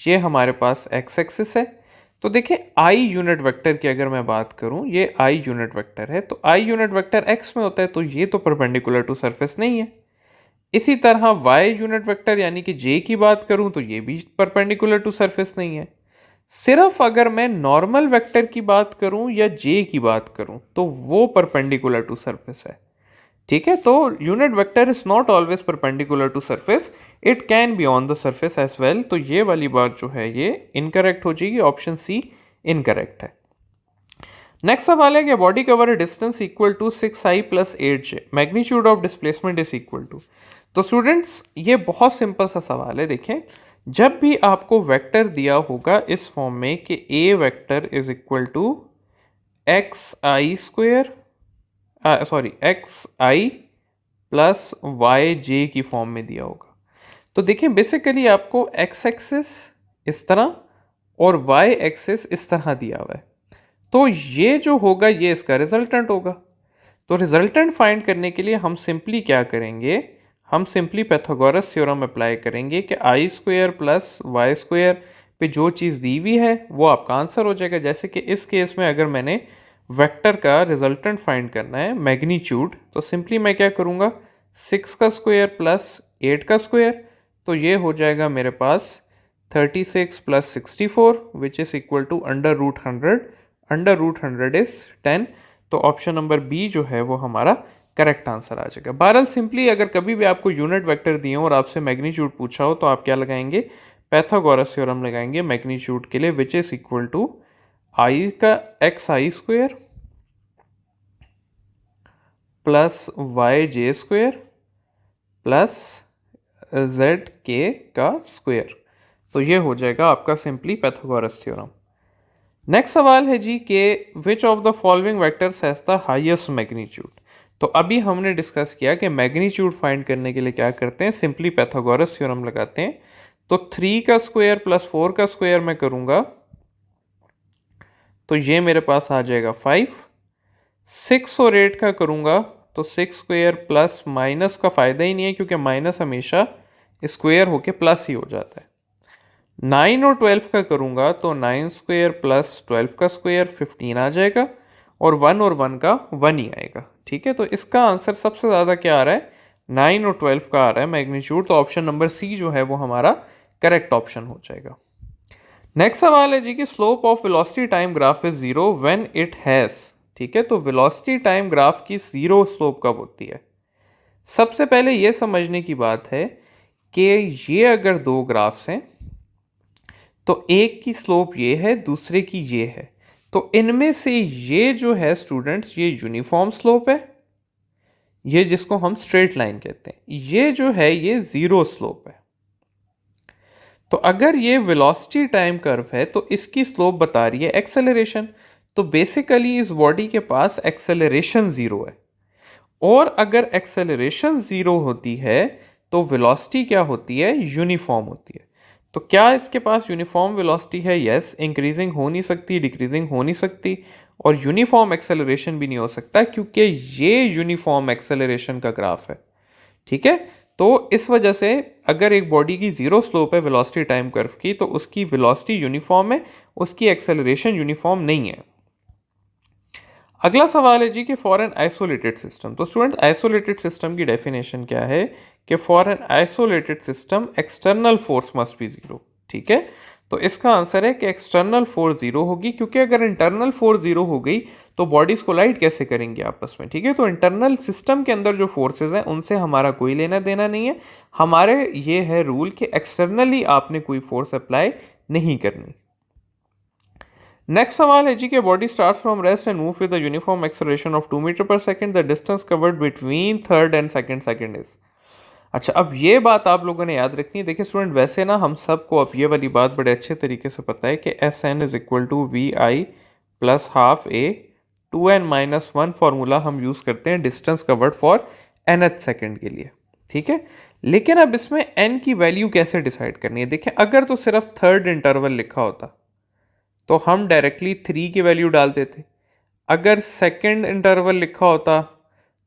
ये हमारे पास एक्स एक्सिस है। तो देखिए आई यूनिट वेक्टर की अगर मैं बात करूं, ये आई यूनिट वेक्टर है, तो आई यूनिट वेक्टर एक्स में होता है, तो ये तो परपेंडिकुलर टू सरफेस नहीं है। इसी तरह वाई यूनिट वेक्टर यानी कि जे की बात करूं तो ये भी परपेंडिकुलर टू सरफेस नहीं है। सिर्फ अगर मैं नॉर्मल वेक्टर की बात करूं या जे की बात करूं तो वो परपेंडिकुलर टू सरफेस है, ठीक है, तो unit vector is not always perpendicular to surface, it can be on the surface as well. तो ये वाली बात जो है ये इनकरेक्ट हो जाएगी, ऑप्शन सी इनकरेक्ट है। नेक्स्ट सवाल है कि body cover a distance equal to 6i plus 8j, magnitude of displacement is equal to. तो स्टूडेंट्स ये बहुत सिंपल सा सवाल है। देखें, जब भी आपको वेक्टर दिया होगा इस फॉर्म में कि a vector is equal to X I square, sorry X I plus Y J की फॉर्म में दिया होगा, तो देखें बेसिकली आपको एक्स एक्सिस इस तरह और वाई एक्सिस इस तरह दिया हुआ है, तो ये जो होगा ये इसका रिजल्टेंट होगा। तो रिजल्टेंट फाइंड करने के लिए हम सिंपली क्या करेंगे, हम सिंपली पाइथागोरस थ्योरम अप्लाई करेंगे कि आई स्क्वायर प्लस वाई स्क्वायर पे जो चीज़ दी हुई है वो आपका आंसर हो जाएगा। जैसे कि इस केस में अगर मैंने वेक्टर का रिजल्टेंट फाइंड करना है मैग्नीट्यूड, तो सिंपली मैं क्या करूँगा, 6 का स्क्वायर प्लस 8 का स्क्वायर, तो ये हो जाएगा मेरे पास 36 plus 64 which is equal to under root 100, under root 100 is 10। तो ऑप्शन नंबर बी जो है वो हमारा करेक्ट आंसर आ जाएगा। बहरहाल सिंपली अगर कभी भी आपको यूनिट वेक्टर दिए हो और आपसे मैग्नीट्यूड पूछा हो तो आप क्या लगाएंगे, पाइथागोरस थ्योरम लगाएंगे मैग्नीट्यूड के लिए, which is equal to I का X I square plus Y J square plus Z के का स्क्वायर। तो ये हो जाएगा आपका सिंपली पाइथागोरस थ्योरम। नेक्स्ट सवाल है जी कि which of the following vectors has the highest magnitude. तो अभी हमने डिस्कस किया कि मैग्नीट्यूड फाइंड करने के लिए क्या करते हैं, सिंपली पाइथागोरस थ्योरम लगाते हैं। तो 3 का स्क्वायर प्लस 4 का स्क्वायर मैं करूंगा तो ये मेरे पास आ जाएगा 5। 6 और 8 का करूंगा तो 6 स्क्वायर प्लस माइनस का फायदा ही नहीं है क्योंकि माइनस हमेशा स्क्वायर होके प्लस ही हो जाता है। 9 और 12 का करूंगा तो 9 स्क्वायर प्लस 12 का स्क्वायर 15 आ जाएगा और 1 और 1 का 1 ही आएगा। ठीक है, तो इसका आंसर सबसे ज़्यादा क्या आ रहा है, 9 और 12 का आ रहा है मैग्नीट्यूड। तो ऑप्शन नंबर सी जो है वो हमारा करेक्ट ऑप्शन हो जाएगा। नेक्स्ट सवाल है जी कि slope of velocity time graph is zero when it has. ठीक है, तो वेलोसिटी टाइम ग्राफ की जीरो स्लोप कब होती है। सबसे पहले यह समझने की बात है कि ये अगर दो ग्राफ्स हैं तो एक की स्लोप ये है दूसरे की ये है, तो इनमें से ये जो है स्टूडेंट्स ये यूनिफॉर्म स्लोप है, ये जिसको हम स्ट्रेट लाइन कहते हैं, ये जो है ये जीरो स्लोप है। तो अगर ये वेलोसिटी टाइम कर्व है तो इसकी स्लोप बता रही है एक्सेलरेशन, तो बेसिकली इस बॉडी के पास एक्सेलरेशन जीरो है। और अगर एक्सेलरेशन जीरो होती है तो वेलोसिटी क्या होती है, यूनिफॉर्म होती है। तो क्या इसके पास यूनिफॉर्म वेलोसिटी है, यस, इंक्रीजिंग हो नहीं सकती, डिक्रीजिंग हो नहीं सकती, और यूनिफॉर्म एक्सेलरेशन भी नहीं हो सकता क्योंकि ये यूनिफॉर्म एक्सेलरेशन का ग्राफ है। ठीक है, तो इस वजह से अगर एक बॉडी की जीरो स्लोप है वेलोसिटी टाइम कर्व की तो उसकी वेलोसिटी यूनिफॉर्म है, उसकी एक्सेलरेशन यूनिफॉर्म नहीं है। अगला सवाल है जी कि फॉर एन आइसोलेटेड सिस्टम। तो स्टूडेंट आइसोलेटेड सिस्टम की डेफिनेशन क्या है कि for an isolated system external force must be zero. ठीक है, तो इसका आंसर है कि एक्सटर्नल फोर्स जीरो होगी, क्योंकि अगर इंटरनल फोर्स जीरो हो गई तो बॉडीज कोलाइड कैसे करेंगे आपस में। ठीक है, तो इंटरनल सिस्टम के अंदर जो फोर्सेज हैं उनसे हमारा कोई लेना देना नहीं है, हमारे ये है रूल कि एक्सटर्नली आपने कोई फोर्स अप्लाई नहीं करनी। नेक्स्ट सवाल है जी कि body start from rest and move with the uniform acceleration of 2 metre पर second, the distance covered between third and second is. अच्छा, अब ये बात आप लोगों ने याद रखनी है। देखिए स्टूडेंट, वैसे ना हम सबको अब ये वाली बात बड़े अच्छे तरीके से पता है कि S N is equal to V I plus half A 2n-1 formula हम यूज़ करते हैं distance covered for nth second के लिए। ठीक है, लेकिन अब इसमें n की वैल्यू कैसे डिसाइड करनी है। देखिए अगर तो सिर्फ थर्ड इंटरवल लिखा होता तो हम डायरेक्टली 3 की वैल्यू डाल देते, अगर सेकंड इंटरवल लिखा होता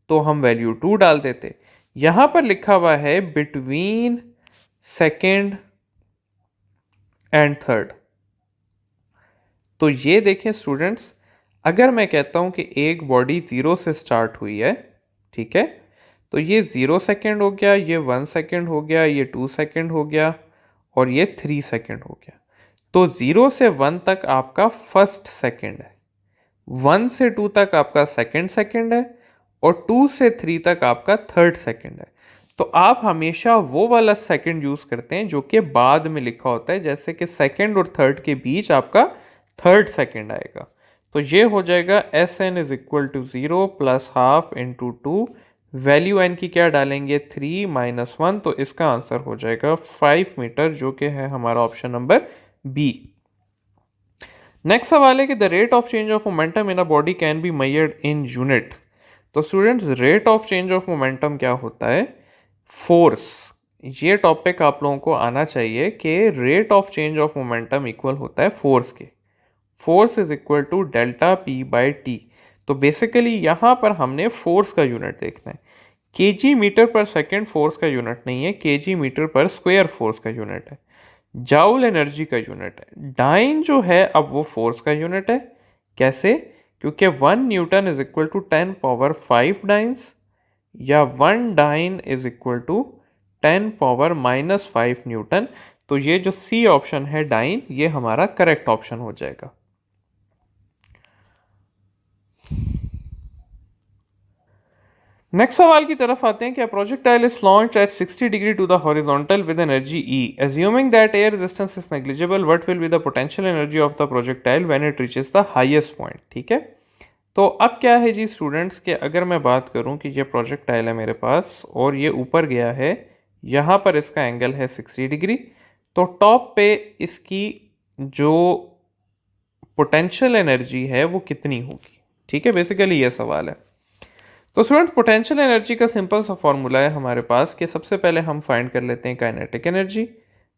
तो हम वैल्यू 2 डाल देते। यहां पर लिखा हुआ है बिटवीन सेकंड एंड थर्ड, तो ये देखें स्टूडेंट्स, अगर मैं कहता हूं कि एक बॉडी 0 से स्टार्ट हुई है, ठीक है, तो ये 0 सेकेंड हो गया, ये 1 सेकेंड हो गया, ये 2 सेकेंड हो गया और ये 3 सेकेंड हो गया। तो 0 से 1 तक आपका फर्स्ट सेकेंड है, 1 से 2 तक आपका सेकेंड है और 2 से 3 तक आपका थर्ड सेकंड है। तो आप हमेशा वो वाला सेकंड यूज करते हैं जो कि बाद में लिखा होता है, जैसे कि सेकंड और थर्ड के बीच आपका थर्ड सेकंड आएगा। तो ये हो जाएगा S N is equal to 0 plus half into 2, value N की क्या डालेंगे 3 माइनस 1, तो इसका आंसर हो जाएगा 5 मीटर, जो कि है हमारा ऑप्शन नंबर बी। नेक्स्ट सवाल है कि the rate of change of momentum in a body can be measured in unit. तो students, rate of change of momentum क्या होता है? फोर्स। ये टॉपिक आप लोगों को आना चाहिए कि rate of change of momentum equal होता है फोर्स के। Force is equal to delta P by T. तो बेसिकली यहाँ पर हमने फोर्स का यूनिट देखना है। KG meter per second force का यूनिट नहीं है, KG meter per square force का यूनिट है। जाउल एनर्जी का यूनिट है। डाइन जो है अब वो फोर्स का यूनिट है। कैसे? क्योंकि 1 न्यूटन इज इक्वल टू 10⁵ या 1 dyne is equal to 10⁻⁻5 newton. तो ये जो सी ऑप्शन है डाइन, ये हमारा करेक्ट ऑप्शन हो जाएगा। नेक्स्ट सवाल की तरफ आते हैं कि projectile is launched at 60 degree to the horizontal with energy E, assuming that air resistance is negligible, what will be the potential energy of the projectile when it reaches the highest point. ठीक है, तो अब क्या है जी students के, अगर मैं बात करूं कि ये प्रोजेक्टाइल है मेरे पास और ये ऊपर गया है, यहाँ पर इसका एंगल है 60 डिग्री, तो टॉप पे इसकी जो पोटेंशियल एनर्जी है वो कितनी होगी। ठीक है, बेसिकली ये सवाल है। तो स्टूडेंट, पोटेंशियल एनर्जी का सिंपल सा फॉर्मूला है हमारे पास कि सबसे पहले हम फाइंड कर लेते हैं काइनेटिक एनर्जी।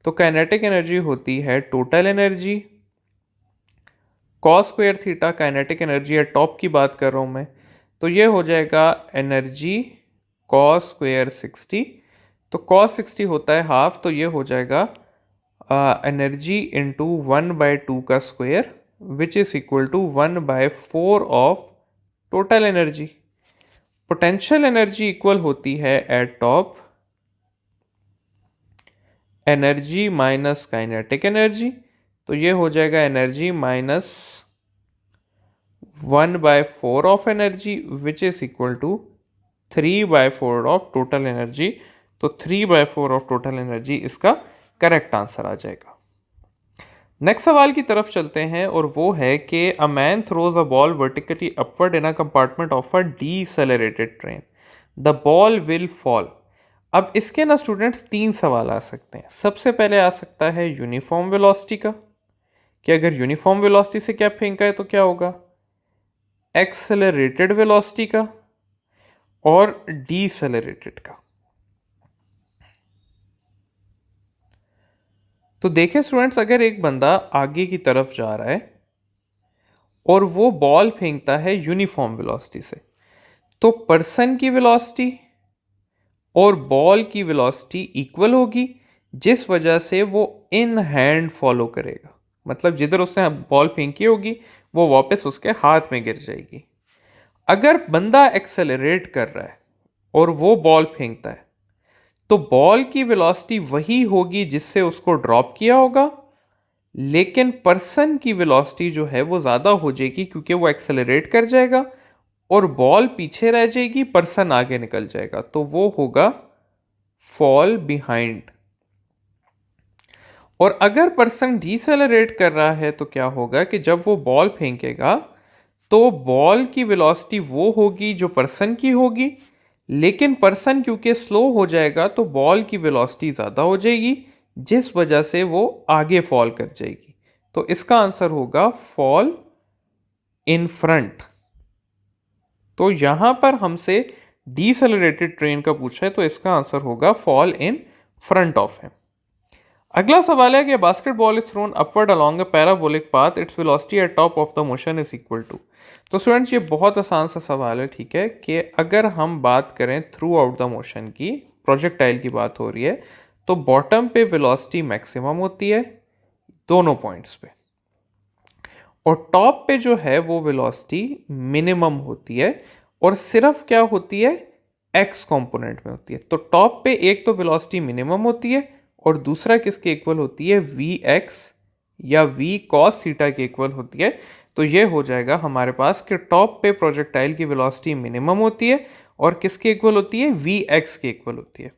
तो काइनेटिक एनर्जी होती है total energy cos square theta. Kinetic energy है टॉप की बात कर रहा हूं मैं, तो ये हो जाएगा एनर्जी कॉस स्क्वायर 60। तो कॉस 60 होता है हाफ, तो ये हो जाएगा एनर्जी इंटू 1/2 का square which is equal to 1/4 of total energy. Potential energy equal होती है at top energy minus kinetic energy, तो ये हो जाएगा energy minus 1/4 of energy which is equal to 3/4 of total energy. तो 3/4 ऑफ टोटल एनर्जी इसका correct answer आ जाएगा। नेक्स्ट सवाल की तरफ चलते हैं और वो है कि a man throws a ball vertically upward in a compartment of a decelerated train, the ball will fall. अब इसके ना स्टूडेंट्स 3 सवाल आ सकते हैं। सबसे पहले आ सकता है यूनिफॉर्म वेलोसिटी का, कि अगर यूनिफॉर्म वेलोसिटी से क्या फेंका है तो क्या होगा, एक्सेलरेटेड वेलोसिटी का और डीसेलरेटेड का। तो देखें स्टूडेंट्स, अगर एक बंदा आगे की तरफ जा रहा है और वो बॉल फेंकता है यूनिफॉर्म वेलोसिटी से, तो पर्सन की वेलोसिटी और बॉल की वेलोसिटी इक्वल होगी, जिस वजह से वो इन हैंड फॉलो करेगा। मतलब जिधर उसने बॉल फेंकी होगी वो वापस उसके हाथ में गिर जाएगी। अगर बंदा एक्सेलरेट कर रहा है और वो बॉल फेंकता है, तो बॉल की वेलोसिटी वही होगी जिससे उसको ड्रॉप किया होगा, लेकिन पर्सन की वेलोसिटी जो है वो ज़्यादा हो जाएगी क्योंकि वो एक्सेलरेट कर जाएगा और बॉल पीछे रह जाएगी, पर्सन आगे निकल जाएगा, तो वो होगा फॉल बिहाइंड। और अगर पर्सन डीसेलरेट कर रहा है तो क्या होगा कि जब वो बॉल फेंकेगा तो बॉल की वेलोसिटी वो होगी जो पर्सन की होगी, लेकिन पर्सन क्योंकि स्लो हो जाएगा तो बॉल की वेलोसिटी ज़्यादा हो जाएगी, जिस वजह से वो आगे फॉल कर जाएगी। तो इसका आंसर होगा फॉल इन फ्रंट। तो यहां पर हमसे डीसेलरेटेड ट्रेन का पूछा है, तो इसका आंसर होगा fall in front of him. अगला सवाल है कि basketball is thrown upward along a parabolic path, its velocity at top of the motion is equal to. तो स्टूडेंट्स, ये बहुत आसान सा सवाल है। ठीक है, कि अगर हम बात करें थ्रू आउट द मोशन की, प्रोजेक्टाइल की बात हो रही है, तो बॉटम पे वेलोसिटी मैक्सिमम होती है दोनों पॉइंट्स पे, और टॉप पे जो है वो वेलोसिटी मिनिमम होती है, और सिर्फ क्या होती है, एक्स कंपोनेंट में होती है। तो टॉप पे एक तो वेलोसिटी मिनिमम होती है और दूसरा किसके इक्वल होती है, वी एक्स या v cos थीटा के इक्वल होती है, तो ये हो जाएगा हमारे पास कि टॉप पे प्रोजेक्टाइल की वेलोसिटी मिनिमम होती है और किसके इक्वल होती है, vx के इक्वल होती है।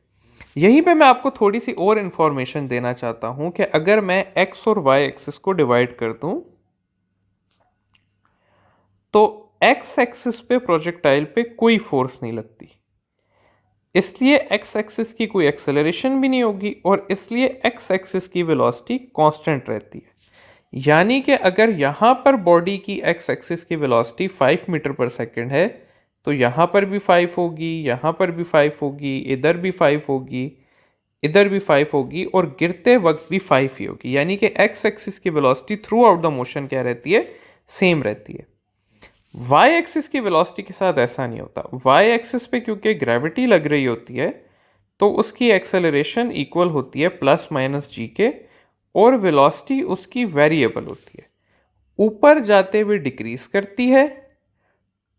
यहीं पे मैं आपको थोड़ी सी और इंफॉर्मेशन देना चाहता हूं कि अगर मैं x और y एक्सिस को डिवाइड कर दूं तो x एक्सिस पे प्रोजेक्टाइल पे कोई फोर्स नहीं लगती, इसलिए x एक्सिस की कोई एक्सेलरेशन भी नहीं होगी और इसलिए x एक्सिस की वेलोसिटी कांस्टेंट रहती है। यानी कि अगर यहाँ पर बॉडी की x एक्सिस की वेलोसिटी 5 मीटर पर सेकंड है तो यहाँ पर भी 5 होगी, यहाँ पर भी 5 होगी, इधर भी 5 होगी, इधर भी 5 होगी और गिरते वक्त भी 5 ही होगी। यानी कि x एक्सिस की velocity through out the motion क्या रहती है, सेम रहती है। y एक्सिस की वेलोसिटी के साथ ऐसा नहीं होता। y एक्सिस पे क्योंकि ग्रेविटी लग रही होती है तो उसकी एक्सेलरेशन इक्वल होती है प्लस माइनस जी के और वेलोसिटी उसकी वेरिएबल होती है, ऊपर जाते हुए डिक्रीज करती है,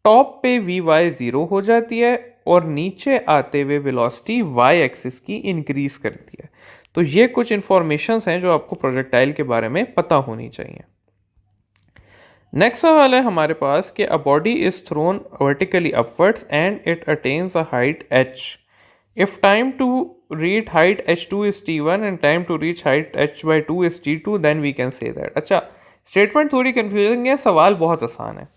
टॉप पे वी वाई जीरो हो जाती है और नीचे आते हुए वेलोसिटी वाई एक्सिस की इंक्रीज करती है। तो ये कुछ इंफॉर्मेशंस हैं जो आपको प्रोजेक्टाइल के बारे में पता होनी चाहिए। नेक्स्ट सवाल है हमारे पास कि a body is thrown vertically upwards and it attains a height h। If time to reach height h2 is t1 and time to reach height h by 2 is t2 then we can say that। अच्छा, statement थोड़ी confusing है, सवाल बहुत आसान है।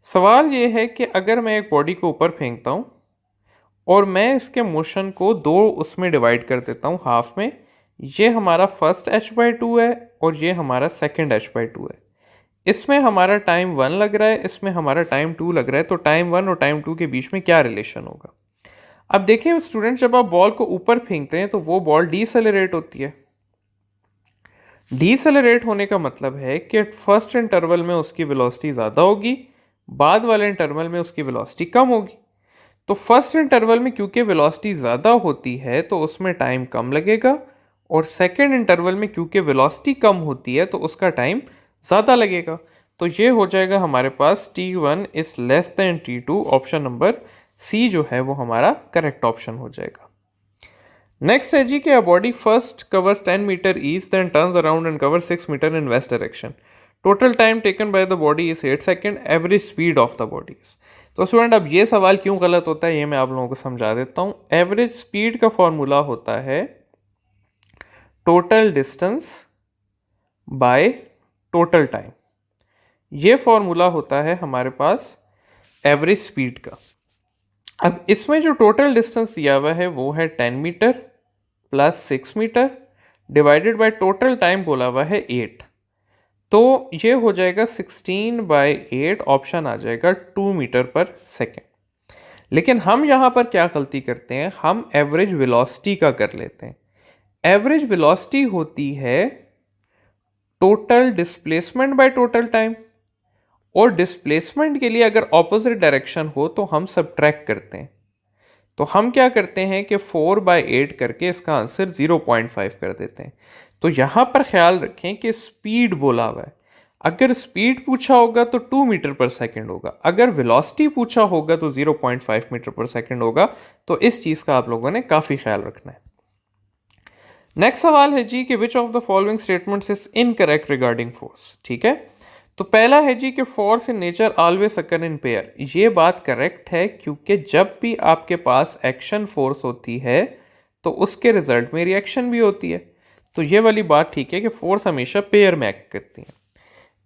सवाल ये है कि अगर मैं एक बॉडी को ऊपर फेंकता हूँ और मैं इसके मोशन को दो उसमें डिवाइड कर देता हूँ हाफ में, ये हमारा फर्स्ट h/2 है और ये हमारा सेकंड h/2 है। इसमें हमारा टाइम 1 लग रहा है, इसमें हमारा टाइम 2 लग रहा है, तो टाइम 1 और टाइम 2 के बीच में क्या रिलेशन होगा। अब देखिए स्टूडेंट, जब आप बॉल को ऊपर फेंकते हैं तो वो बॉल डीसेलरेट होती है। डीसेलरेट होने का मतलब है कि फर्स्ट इंटरवल में उसकी वेलोसिटी ज़्यादा होगी, बाद वाले इंटरवल में उसकी वेलोसिटी कम होगी। तो फर्स्ट इंटरवल में क्योंकि वेलोसिटी ज़्यादा होती है तो उसमें टाइम कम लगेगा और सेकेंड इंटरवल में क्योंकि वेलोसिटी कम होती है तो उसका टाइम ज़्यादा लगेगा। तो ये हो जाएगा हमारे पास t1 is less than t2। Option number C जो है वो हमारा करेक्ट ऑप्शन हो जाएगा। नेक्स्ट है जी कि a body first covers 10 meter east then turns around and cover 6 meter in west direction. Total time taken by the body is 8 second, average speed of the body. तो student, अब ये सवाल क्यों गलत होता है ये मैं आप लोगों को समझा देता हूँ। एवरेज स्पीड का फॉर्मूला होता है total distance by total time. ये फॉर्मूला होता है हमारे पास एवरेज स्पीड का। अब इसमें जो टोटल डिस्टेंस दिया हुआ है वो है 10 meter plus 6 meter divided by total time बोला हुआ है 8। तो ये हो जाएगा 16/8, ऑप्शन आ जाएगा 2 मीटर पर सेकेंड। लेकिन हम यहाँ पर क्या गलती करते हैं, हम एवरेज वेलोसिटी का कर लेते हैं। एवरेज वेलोसिटी होती है total displacement bye total time, और डिस्प्लेसमेंट के लिए अगर ऑपोजिट डायरेक्शन हो तो हम सब्ट्रैक्ट करते हैं। तो हम क्या करते हैं कि 4/8 करके इसका आंसर 0.5 कर देते हैं। तो यहाँ पर ख्याल रखें कि स्पीड बोला हुआ है, अगर स्पीड पूछा होगा तो 2 मीटर पर सेकंड होगा, अगर वेलोसिटी पूछा होगा तो 0.5 मीटर पर सेकंड होगा। तो इस चीज़ का आप लोगों ने काफ़ी ख्याल रखना है। नेक्स्ट सवाल है जी कि which of the following statements is incorrect regarding force. ठीक है, तो पहला है जी कि force in nature always occur in pair. ये बात करेक्ट है क्योंकि जब भी आपके पास एक्शन फोर्स होती है तो उसके रिजल्ट में रिएक्शन भी होती है। तो ये वाली बात ठीक है कि फोर्स हमेशा पेयर में एक्ट करती है।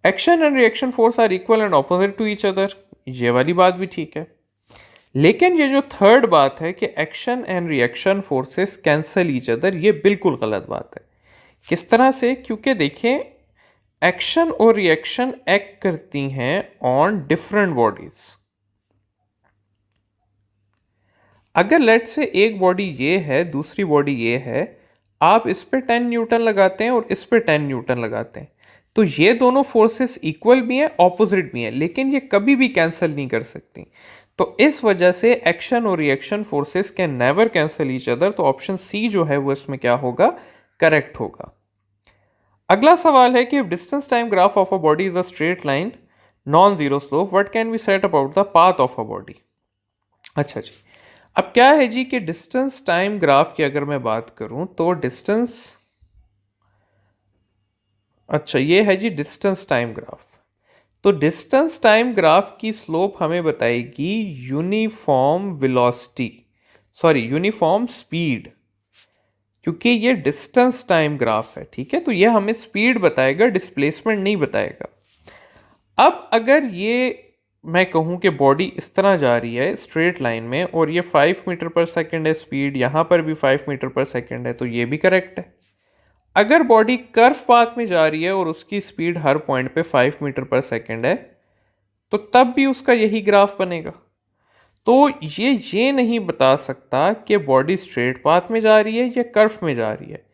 Action and reaction force are equal and opposite to each other, ये वाली बात भी ठीक है। लेकिन ये जो थर्ड बात है कि action and reaction forces cancel each other, ये बिल्कुल गलत बात है। किस तरह से, क्योंकि देखें एक्शन और रिएक्शन एक्ट करती हैं ऑन डिफरेंट बॉडीज। अगर लेट से एक बॉडी ये है दूसरी बॉडी ये है, आप इस पे 10 न्यूटन लगाते हैं और इस पे 10 न्यूटन लगाते हैं, तो ये दोनों फोर्सेस इक्वल भी हैं ऑपोजिट भी हैं, लेकिन ये कभी भी कैंसिल नहीं कर सकती। तो इस वजह से एक्शन और reaction forces can never cancel each other. तो ऑप्शन सी जो है वो इसमें क्या होगा, करेक्ट होगा। अगला सवाल है कि if distance time graph of a body is a straight line non zero slope, what can be set about the path of a body. अच्छा जी, अब क्या है जी कि डिस्टेंस टाइम ग्राफ की अगर मैं बात करूं तो डिस्टेंस अच्छा, ये है जी डिस्टेंस टाइम ग्राफ। तो डिस्टेंस टाइम ग्राफ की स्लोप हमें बताएगी uniform velocity, sorry uniform speed, क्योंकि ये डिस्टेंस टाइम ग्राफ है, ठीक है। तो ये हमें स्पीड बताएगा, डिस्प्लेसमेंट नहीं बताएगा। अब अगर ये मैं कहूँ कि बॉडी इस तरह जा रही है स्ट्रेट लाइन में और ये 5 मीटर पर सेकंड है स्पीड, यहाँ पर भी 5 मीटर पर सेकंड है, तो ये भी करेक्ट है। अगर बॉडी कर्व पाथ में जा रही है और उसकी स्पीड हर पॉइंट पे 5 मीटर पर सेकंड है, तो तब भी उसका यही ग्राफ बनेगा। तो ये नहीं बता सकता कि बॉडी स्ट्रेट पाथ में जा रही है या कर्व में जा रही है,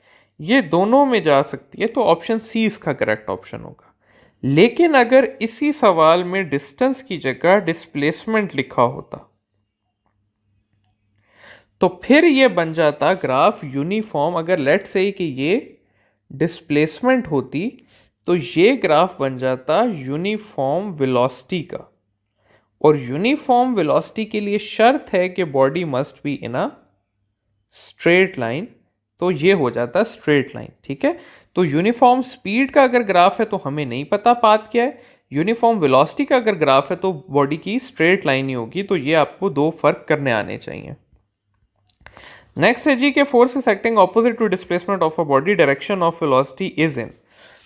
ये दोनों में जा सकती है, तो ऑप्शन सी इसका करेक्ट ऑप्शन होगा। लेकिन अगर इसी सवाल में डिस्टेंस की जगह डिस्प्लेसमेंट लिखा होता तो फिर ये बन जाता ग्राफ यूनिफॉर्म। अगर लेट से कि ये डिस्प्लेसमेंट होती तो ये ग्राफ बन जाता यूनिफॉर्म वेलोसिटी का, और यूनिफॉर्म वेलोसिटी के लिए शर्त है कि body must be in a straight line, तो ये हो जाता स्ट्रेट लाइन, ठीक है। तो यूनिफॉर्म स्पीड का अगर ग्राफ है तो हमें नहीं पता पाथ क्या है, यूनिफॉर्म वेलोसिटी का अगर ग्राफ है तो बॉडी की स्ट्रेट लाइन ही होगी। तो ये आपको दो फर्क करने आने चाहिए। नेक्स्ट है जी के force is acting opposite to displacement of a body, direction of velocity is in.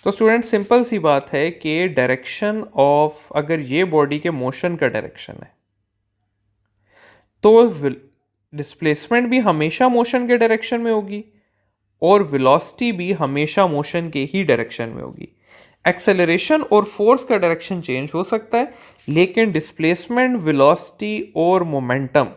तो स्टूडेंट सिंपल सी बात है कि डायरेक्शन ऑफ, अगर ये बॉडी के मोशन का डायरेक्शन है तो डिस्प्लेसमेंट भी हमेशा मोशन के डायरेक्शन में होगी और वेलोसिटी भी हमेशा मोशन के ही डायरेक्शन में होगी। एक्सेलरेशन और फोर्स का डायरेक्शन चेंज हो सकता है, लेकिन डिस्प्लेसमेंट, वेलोसिटी और मोमेंटम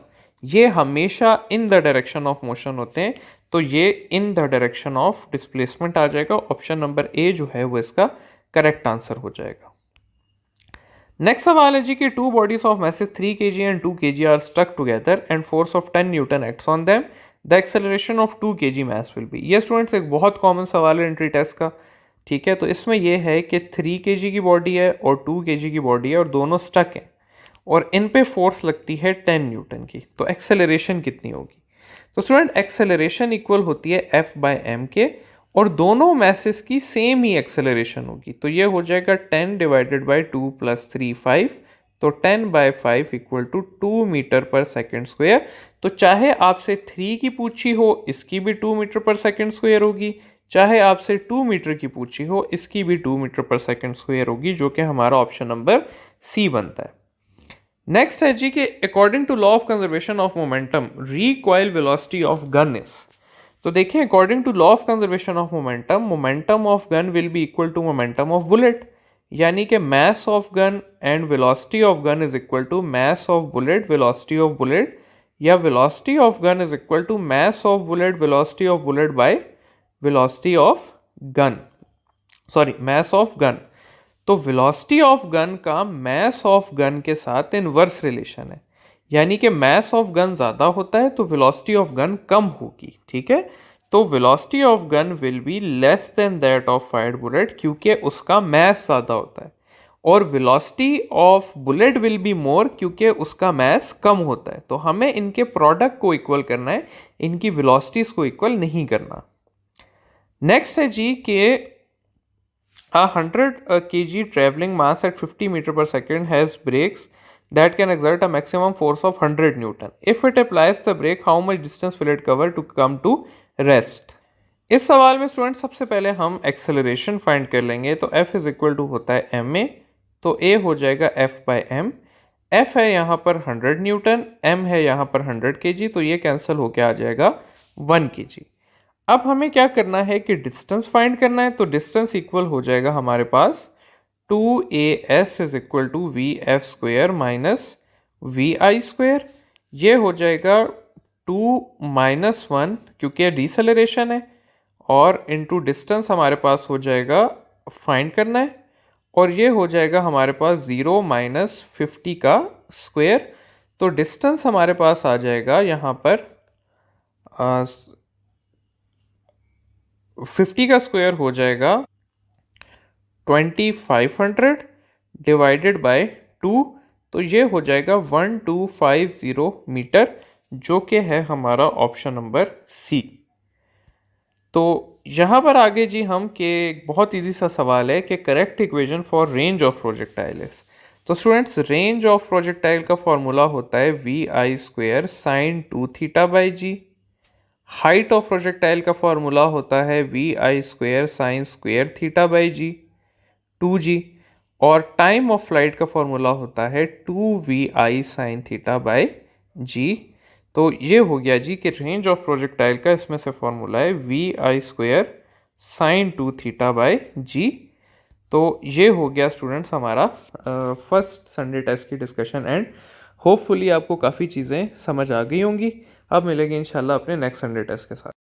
ये हमेशा in the direction of motion होते हैं। तो ये in the direction of displacement आ जाएगा। ऑप्शन नंबर ए जो है वो इसका करेक्ट आंसर हो जाएगा। नेक्स्ट सवाल है जी कि two bodies of masses 3 kg and 2 kg are stuck together and force of 10 newton acts on them, the acceleration of 2 kg mass will be. ये स्टूडेंट्स एक बहुत कॉमन सवाल है एंट्री टेस्ट का, ठीक है। तो इसमें यह है कि 3 kg की बॉडी है और 2 kg की बॉडी है और दोनों स्टक हैं और इन पे फोर्स लगती है 10 न्यूटन की, तो एक्सेलरेशन कितनी होगी? तो स्टूडेंट एक्सेलरेशन इक्वल होती है F/m के, और दोनों मैसेस की सेम ही एक्सेलरेशन होगी। तो ये हो जाएगा 10 डिवाइडेड बाई 2 प्लस 3 5, तो 10/5 equal to 2 metre per second square. तो चाहे आपसे 3 की पूछी हो इसकी भी 2 मीटर पर सेकेंड स्क्वेयर होगी, चाहे आपसे 2 मीटर की पूछी हो इसकी भी 2 मीटर पर सेकेंड स्क्वेयर होगी, जो कि हमारा ऑप्शन नंबर सी बनता है। नेक्स्ट है जी कि according to law of conservation of momentum recoil velocity of gun is. तो देखिए according to law of conservation of momentum, momentum of gun will be equal to momentum of bullet, यानी कि mass of gun and velocity of gun is equal to mass of bullet velocity of bullet, या velocity of gun is equal to mass of bullet velocity of bullet by velocity of gun, sorry mass of gun. तो velocity of gun का मास of gun के साथ inverse relation है, यानी कि mass of gun ज़्यादा होता है तो वेलोसिटी ऑफ गन कम होगी, ठीक है। तो velocity of gun will be less than that of fired bullet, क्योंकि उसका मास ज़्यादा होता है, और velocity of bullet will be more क्योंकि उसका मास कम होता है। तो हमें इनके प्रोडक्ट को इक्वल करना है, इनकी वेलोसिटीज़ को इक्वल नहीं करना। नेक्स्ट है जी के A 100 kg traveling mass at 50 meter per second has brakes that can exert a maximum force of 100 Newton. If it applies the brake, how much distance will it cover to come to rest? इस सवाल में student सबसे पहले हम acceleration find कर लेंगे। तो F is equal to होता है ma, तो A हो जाएगा F/m। F है यहाँ पर 100 न्यूटन, m है यहाँ पर 100 kg, तो ये कैंसिल होके आ जाएगा 1 kg। अब हमें क्या करना है कि डिस्टेंस फाइंड करना है। तो डिस्टेंस इक्वल हो जाएगा हमारे पास 2as is equal to vf square minus vi square. ये हो जाएगा 2 - 1 क्योंकि डिसलेरेशन है, और इनटू डिस्टेंस हमारे पास हो जाएगा फाइंड करना है, और ये हो जाएगा हमारे पास 0 - 50 का स्क्वेयर। तो डिस्टेंस हमारे पास आ जाएगा यहाँ पर 50 का स्क्वायर हो जाएगा 2500 डिवाइडेड बाय 2, तो ये हो जाएगा 1250 मीटर, जो कि है हमारा ऑप्शन नंबर सी। तो यहाँ पर आगे जी हम के एक बहुत इजी सा सवाल है कि correct equation for range of projectile is. तो स्टूडेंट्स रेंज ऑफ प्रोजेक्टाइल का फॉर्मूला होता है V I square sine 2θ/g। Height of projectile का फॉर्मूला होता है V I square sine square θ/g 2g। और टाइम ऑफ फ्लाइट का formula होता है 2vi साइन θ/g। तो ये हो गया जी कि रेंज ऑफ प्रोजेक्टाइल का इसमें से फॉर्मूला है V I square sine 2θ/g। तो ये हो गया स्टूडेंट्स हमारा फर्स्ट संडे टेस्ट की डिस्कशन एंड होपफुली आपको काफ़ी चीज़ें समझ आ गई होंगी। अब मिलेंगे इंशाल्लाह अपने नेक्स्ट संडे टेस्ट के साथ।